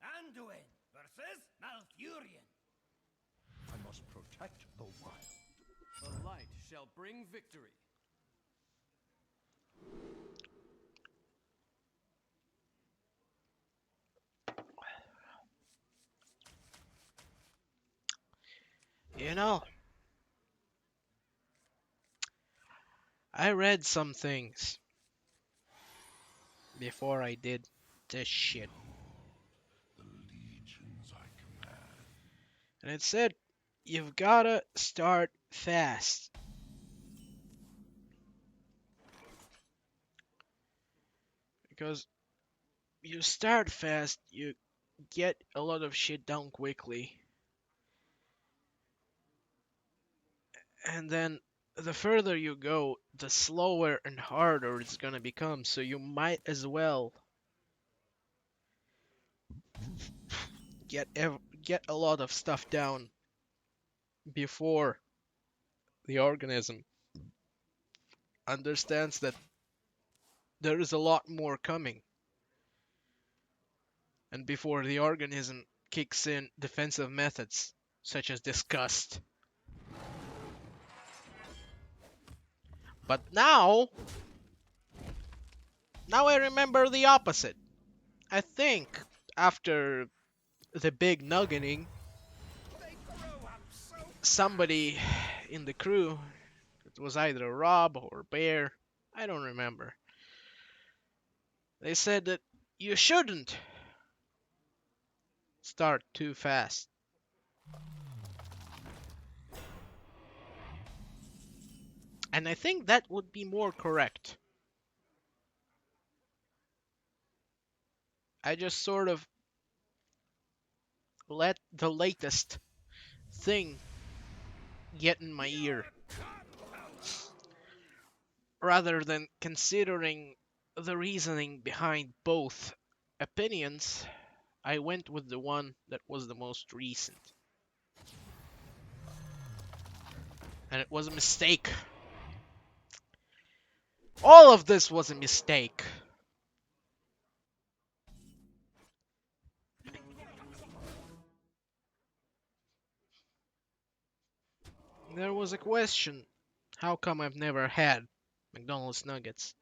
Anduin versus Malfurion. I must protect the wild. The light shall bring victory. You know, I read some things before I did this shit, The legions I command. and it said you've gotta start fast. Because you start fast, you get a lot of shit done quickly. And then the further you go, the slower and harder it's gonna become. So you might as well get a lot of stuff down before the organism understands that there is a lot more coming, and before the organism kicks in defensive methods such as disgust. But now I remember the opposite. I think after the big nuggeting, somebody in the crew, it was either Rob or Bear, I don't remember, they said that you shouldn't start too fast. And I think that would be more correct. I just sort of let the latest thing get in my ear rather than considering the reasoning behind both opinions. I went with the one that was the most recent. And it was a mistake. All of this was a mistake. There was a question. How come I've never had McDonald's nuggets?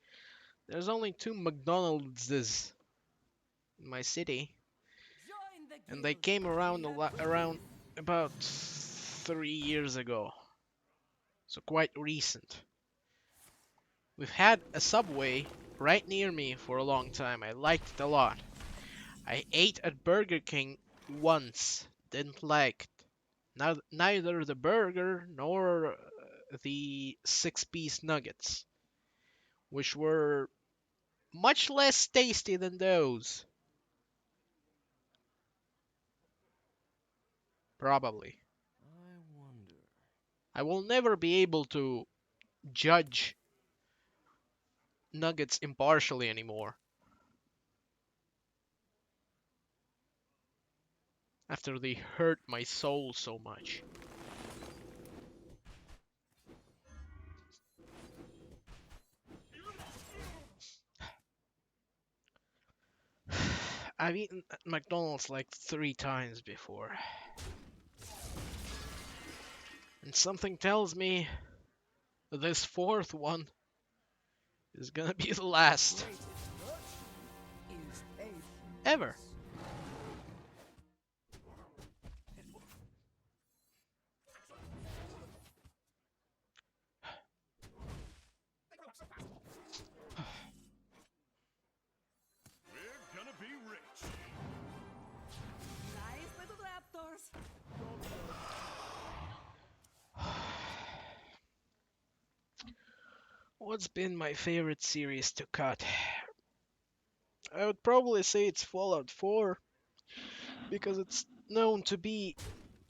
There's only 2 McDonald's in my city, Join the and they guild. came around We have around about 3 years ago. So quite recent. We've had a Subway right near me for a long time. I liked it a lot. I ate at Burger King once. Didn't like it. Now, neither the burger nor the 6-piece nuggets, which were much less tasty than those. Probably. I wonder. I will never be able to judge nuggets impartially anymore. After they hurt my soul so much. I've eaten at McDonald's like 3 times before. And something tells me this 4th one is gonna be the last. is patience. Ever. What's been my favorite series to cut? I would probably say it's Fallout 4 because it's known to be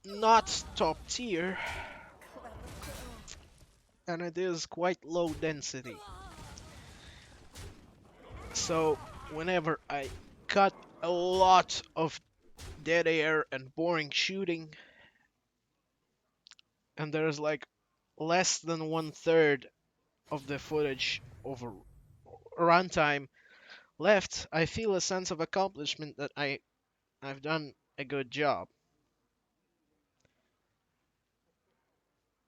not top tier and it is quite low density. So whenever I cut a lot of dead air and boring shooting and there's like less than 1/3 of the footage over runtime left, I feel a sense of accomplishment that I've done a good job.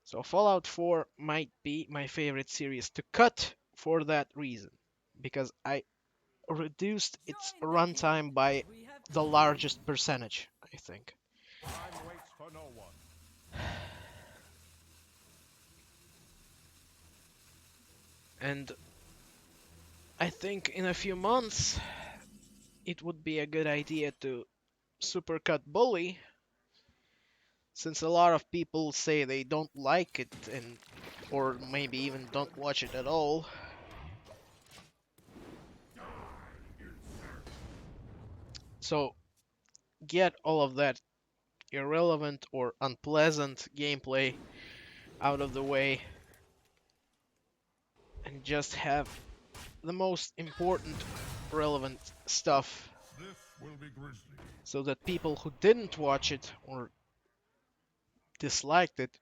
So Fallout 4 might be my favorite series to cut for that reason, because I reduced its Join the guild. runtime by We have the turned largest percentage, I think. Time waits for no one. And I think in a few months it would be a good idea to supercut Bully, since a lot of people say they don't like it and or maybe even don't watch it at all. So get all of that irrelevant or unpleasant gameplay out of the way and just have the most important relevant stuff This will be grisly. so that people who didn't watch it or disliked it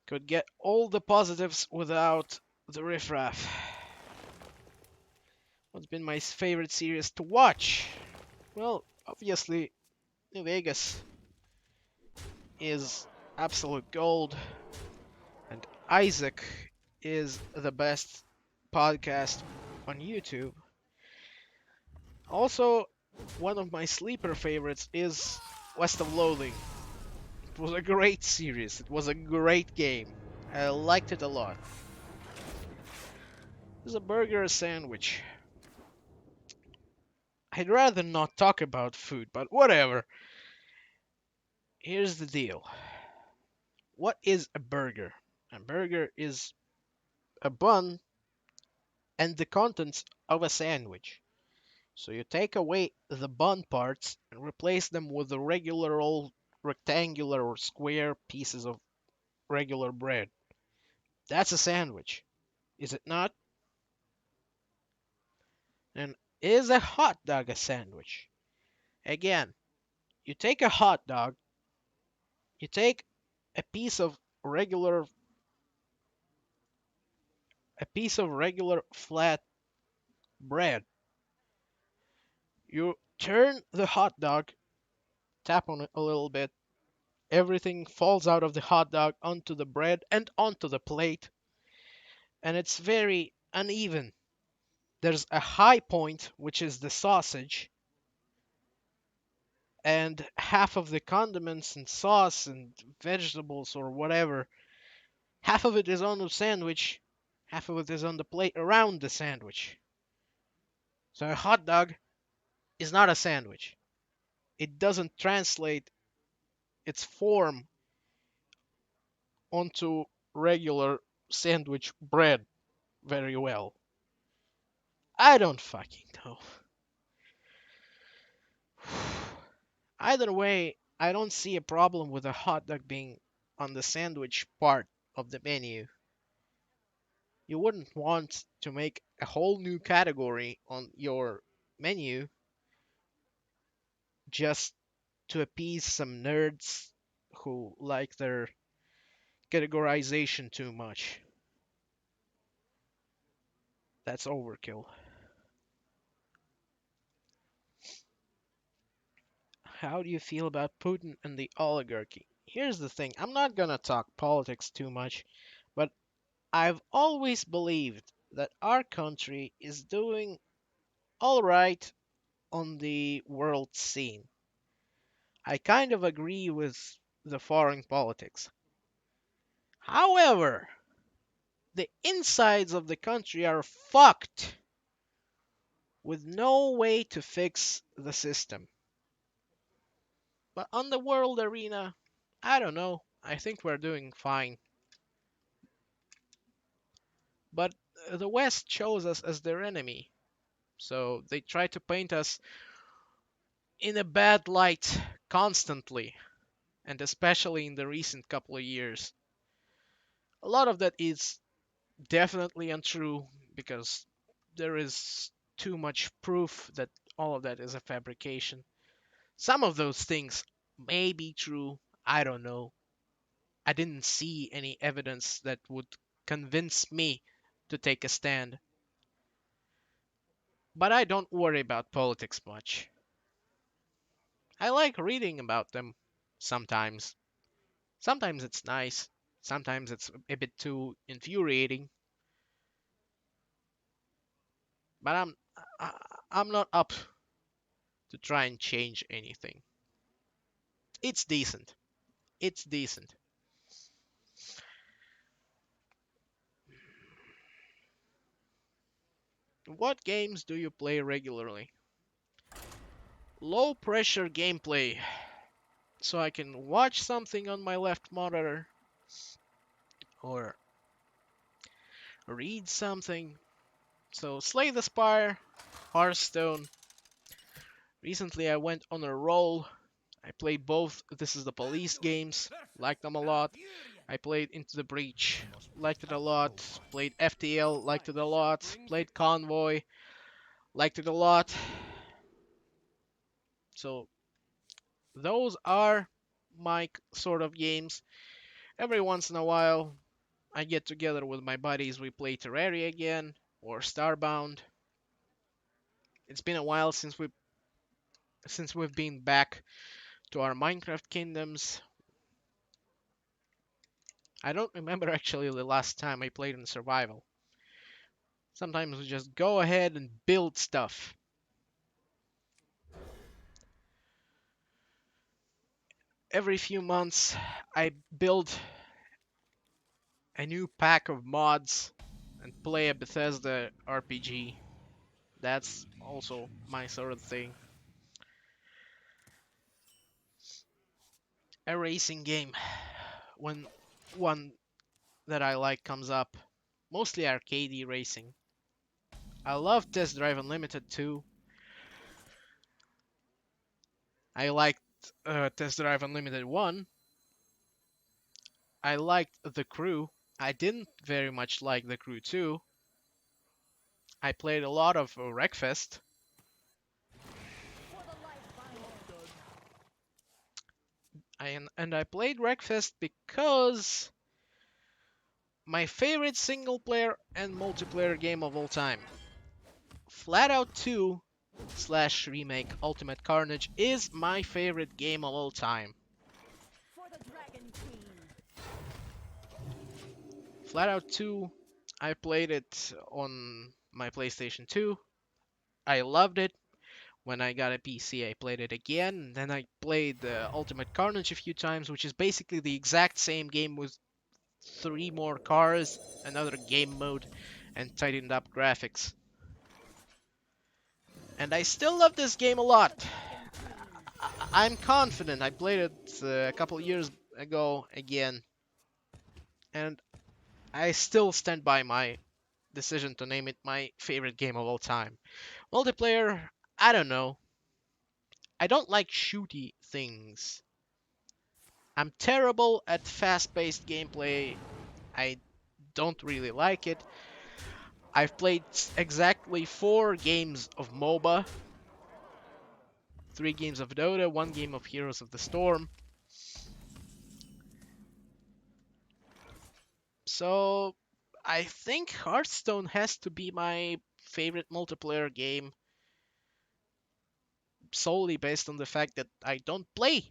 could get all the positives without the riffraff. What's been my favorite series to watch? Well, obviously, New Vegas is absolute gold, and Isaac is the best podcast on YouTube. Also, one of my sleeper favorites is West of Loathing. It was a great series. It was a great game. I liked it a lot. Is a burger a sandwich? I'd rather not talk about food, but whatever. Here's the deal. What is a burger? A burger is a bun and the contents of a sandwich. So you take away the bun parts and replace them with the regular old rectangular or square pieces of regular bread. That's a sandwich, is it not? And is a hot dog a sandwich? Again, you take a hot dog, you take a piece of regular flat bread. You turn the hot dog, tap on it a little bit, everything falls out of the hot dog onto the bread and onto the plate, and it's very uneven. There's a high point, which is the sausage, and half of the condiments and sauce and vegetables or whatever, half of it is on the sandwich, half of it is on the plate around the sandwich. So a hot dog is not a sandwich. It doesn't translate its form onto regular sandwich bread very well. I don't fucking know. Either way, I don't see a problem with a hot dog being on the sandwich part of the menu. You wouldn't want to make a whole new category on your menu just to appease some nerds who like their categorization too much. That's overkill. How do you feel about Putin and the oligarchy? Here's the thing, I'm not gonna talk politics too much, but I've always believed that our country is doing alright on the world scene. I kind of agree with the foreign politics. However, the insides of the country are fucked with no way to fix the system. But on the world arena, I don't know. I think we're doing fine. But the West chose us as their enemy. So they try to paint us in a bad light constantly, and especially in the recent couple of years. A lot of that is definitely untrue because there is too much proof that all of that is a fabrication. Some of those things may be true, I don't know. I didn't see any evidence that would convince me to take a stand. But I don't worry about politics much. I like reading about them sometimes. Sometimes it's nice, sometimes it's a bit too infuriating, but I'm not up to try and change anything. It's decent. It's decent. What games do you play regularly? Low pressure gameplay, so I can watch something on my left monitor or read something. So Slay the Spire, Hearthstone. Recently I went on a roll. I played both This Is the Police games, liked them a lot. I played Into the Breach, liked it a lot. Played FTL, liked it a lot. Played Convoy, liked it a lot. So those are my sort of games. Every once in a while, I get together with my buddies. We play Terraria again or Starbound. It's been a while since we've been back to our Minecraft kingdoms. I don't remember actually the last time I played in survival. Sometimes we just go ahead and build stuff. Every few months, I build a new pack of mods and play a Bethesda RPG. That's also my sort of thing. A racing game, when one that I like comes up, mostly arcadey racing. I love Test Drive Unlimited too. I liked Test Drive Unlimited 1. I liked The Crew. I didn't very much like The Crew 2. I played a lot of Wreckfest. And I played Wreckfest because my favorite single player and multiplayer game of all time, Flatout 2 slash remake Ultimate Carnage, is my favorite game of all time. For the Dragon Queen. Flatout 2, I played it on my PlayStation 2. I loved it. When I got a PC, I played it again. Then I played Ultimate Carnage a few times, which is basically the exact same game with 3 more cars, another game mode, and tightened up graphics. And I still love this game a lot. I'm confident. I played it a couple years ago again, and I still stand by my decision to name it my favorite game of all time. Multiplayer, I don't know. I don't like shooty things. I'm terrible at fast-paced gameplay. I don't really like it. I've played exactly 4 games of MOBA, 3 games of Dota, 1 game of Heroes of the Storm. So I think Hearthstone has to be my favorite multiplayer game solely based on the fact that I don't play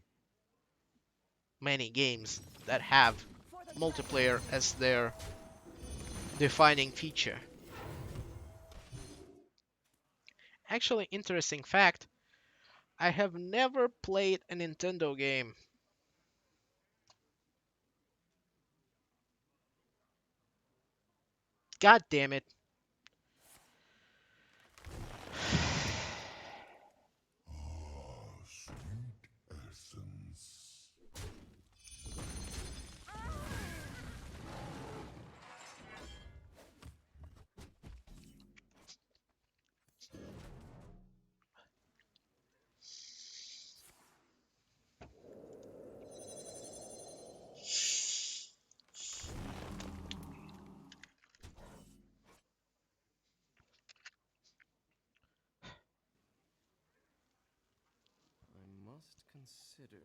many games that have multiplayer as their defining feature. Actually, interesting fact, I have never played a Nintendo game. God damn it. Sweet essence. must consider.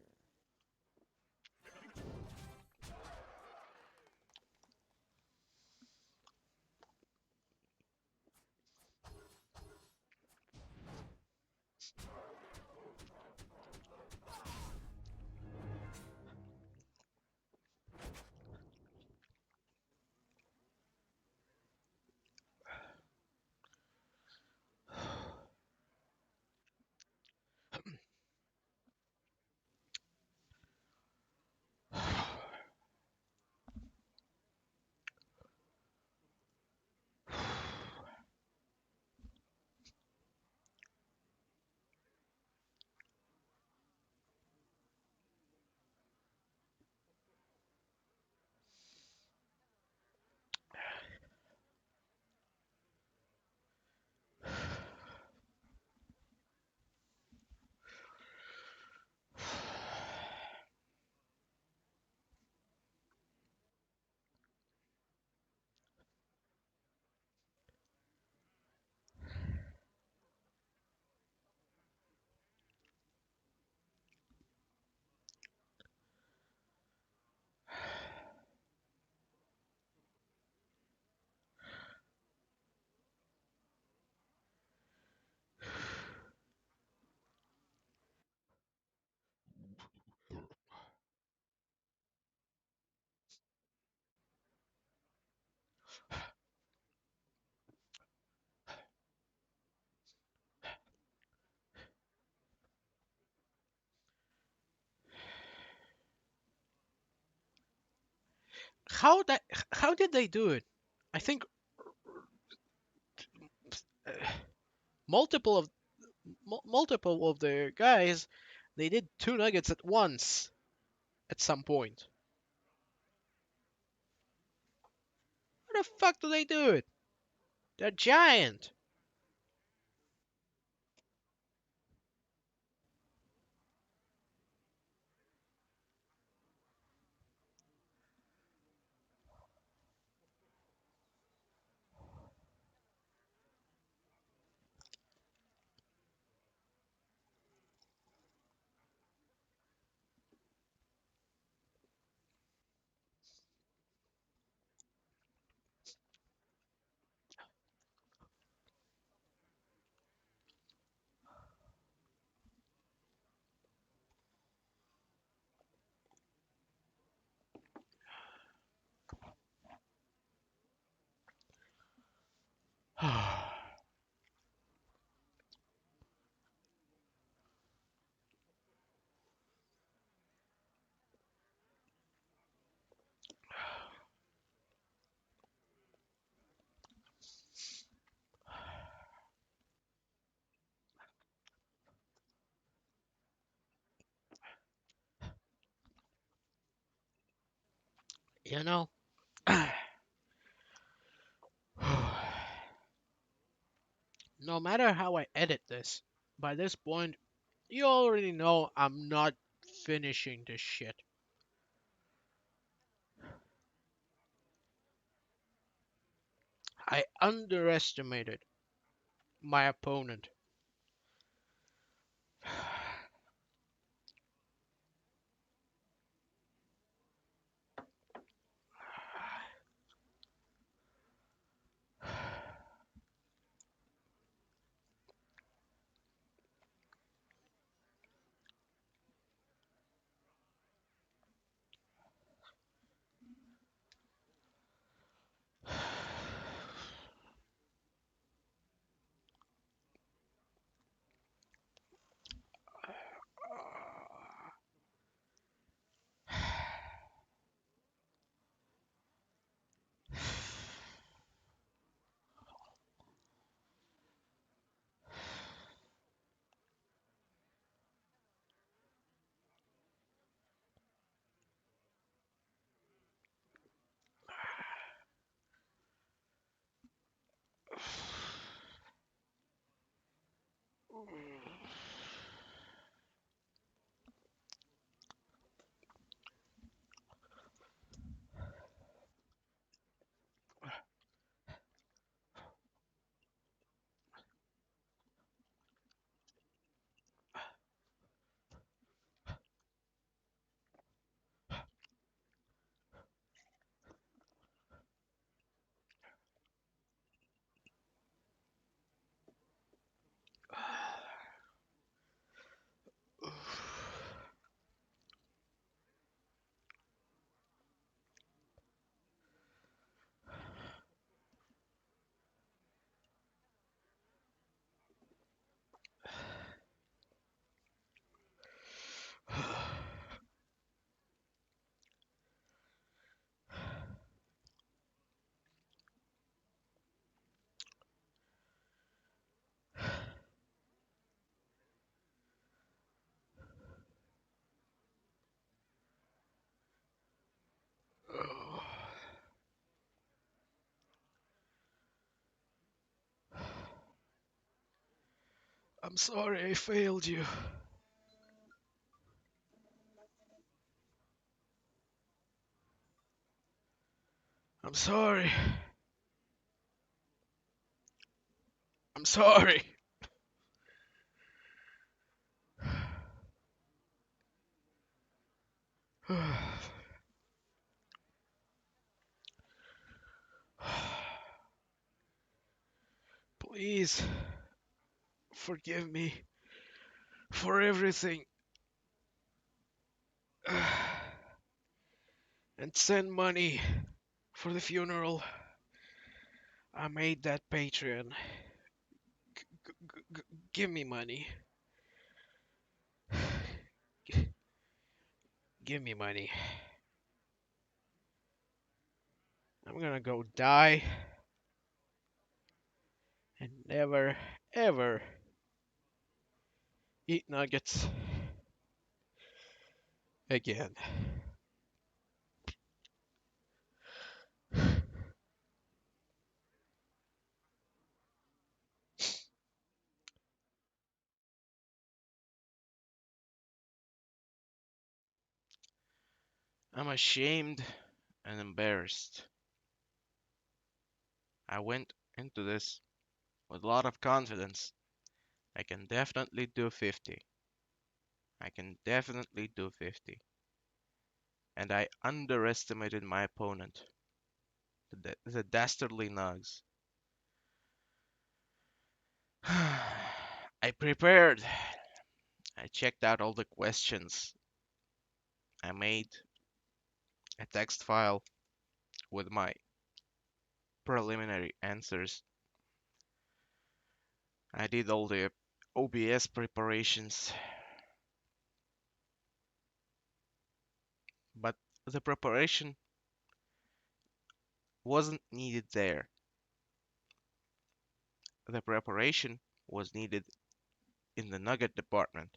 How that? How did they do it? I think uh, multiple of multiple of the guys, they did two nuggets at once at some point. How the fuck do they do it? They're giant. You know, no matter how I edit this, by this point, you already know I'm not finishing this shit. I underestimated my opponent. I'm sorry I failed you. I'm sorry. I'm sorry. Please forgive me for everything. And send money for the funeral. I made that Patreon. Give me money. Give me money. I'm gonna go die and never, ever eat nuggets again. I'm ashamed and embarrassed. I went into this with a lot of confidence. I can definitely do 50. I can definitely do 50. And I underestimated my opponent, the dastardly Nugs. I prepared. I checked out all the questions. I made a text file with my preliminary answers. I did all the OBS preparations, but the preparation wasn't needed there. The preparation was needed in the nugget department.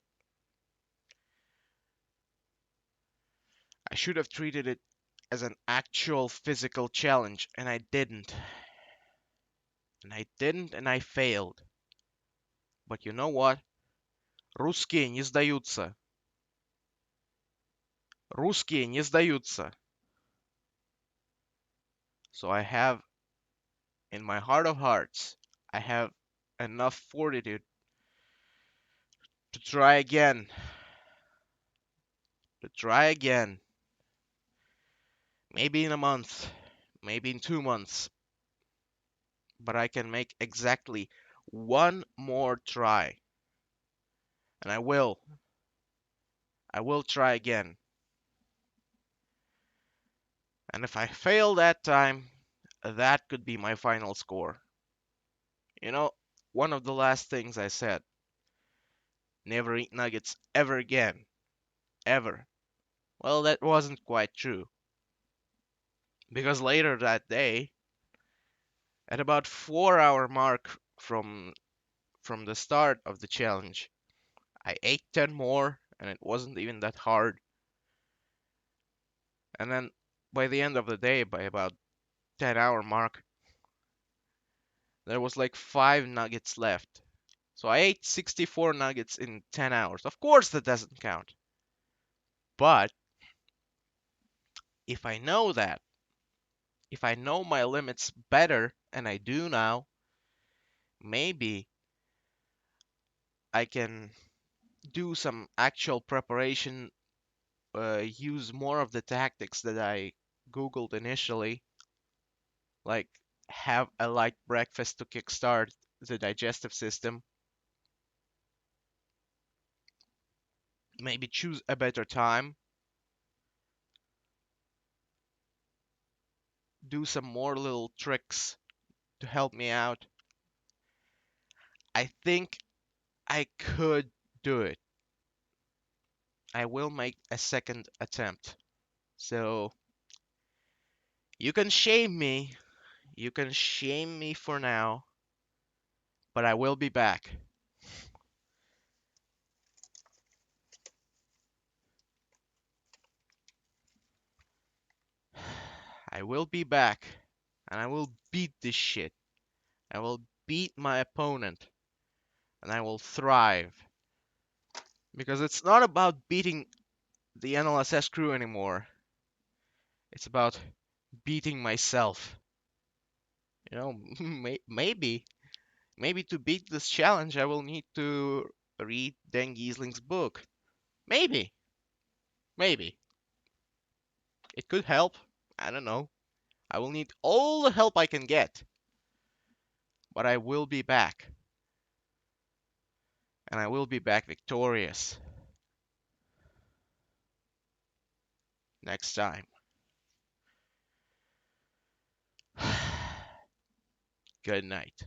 I should have treated it as an actual physical challenge, and I didn't. And I failed. But you know what? Русские не сдаются. Русские не сдаются. So I have, in my heart of hearts, I have enough fortitude to try again. To try again. Maybe in a month. Maybe in 2 months. But I can make exactly one more try. And I will. I will try again. And if I fail that time, that could be my final score. You know, one of the last things I said, never eat nuggets ever again. Ever. Well, that wasn't quite true. Because later that day, at about 4 hour mark from the start of the challenge, I ate 10 more and it wasn't even that hard. And then by the end of the day, by about 10 hour mark, there was like 5 nuggets left. So I ate 64 nuggets in 10 hours. Of course that doesn't count. But if I know that, if I know my limits better, and I do now, maybe I can do some actual preparation, use more of the tactics that I Googled initially, like have a light breakfast to kickstart the digestive system, maybe choose a better time, do some more little tricks to help me out. I think I could do it. I will make a second attempt. So you can shame me. You can shame me for now, but I will be back. I will be back, and I will beat this shit. I will beat my opponent. and I will thrive. Because it's not about beating the NLSS crew anymore. It's about beating myself. You know, maybe to beat this challenge, I will need to read Dan Giesling's book. Maybe. It could help. I don't know. I will need all the help I can get. But I will be back. And I will be back victorious. Next time. Good night.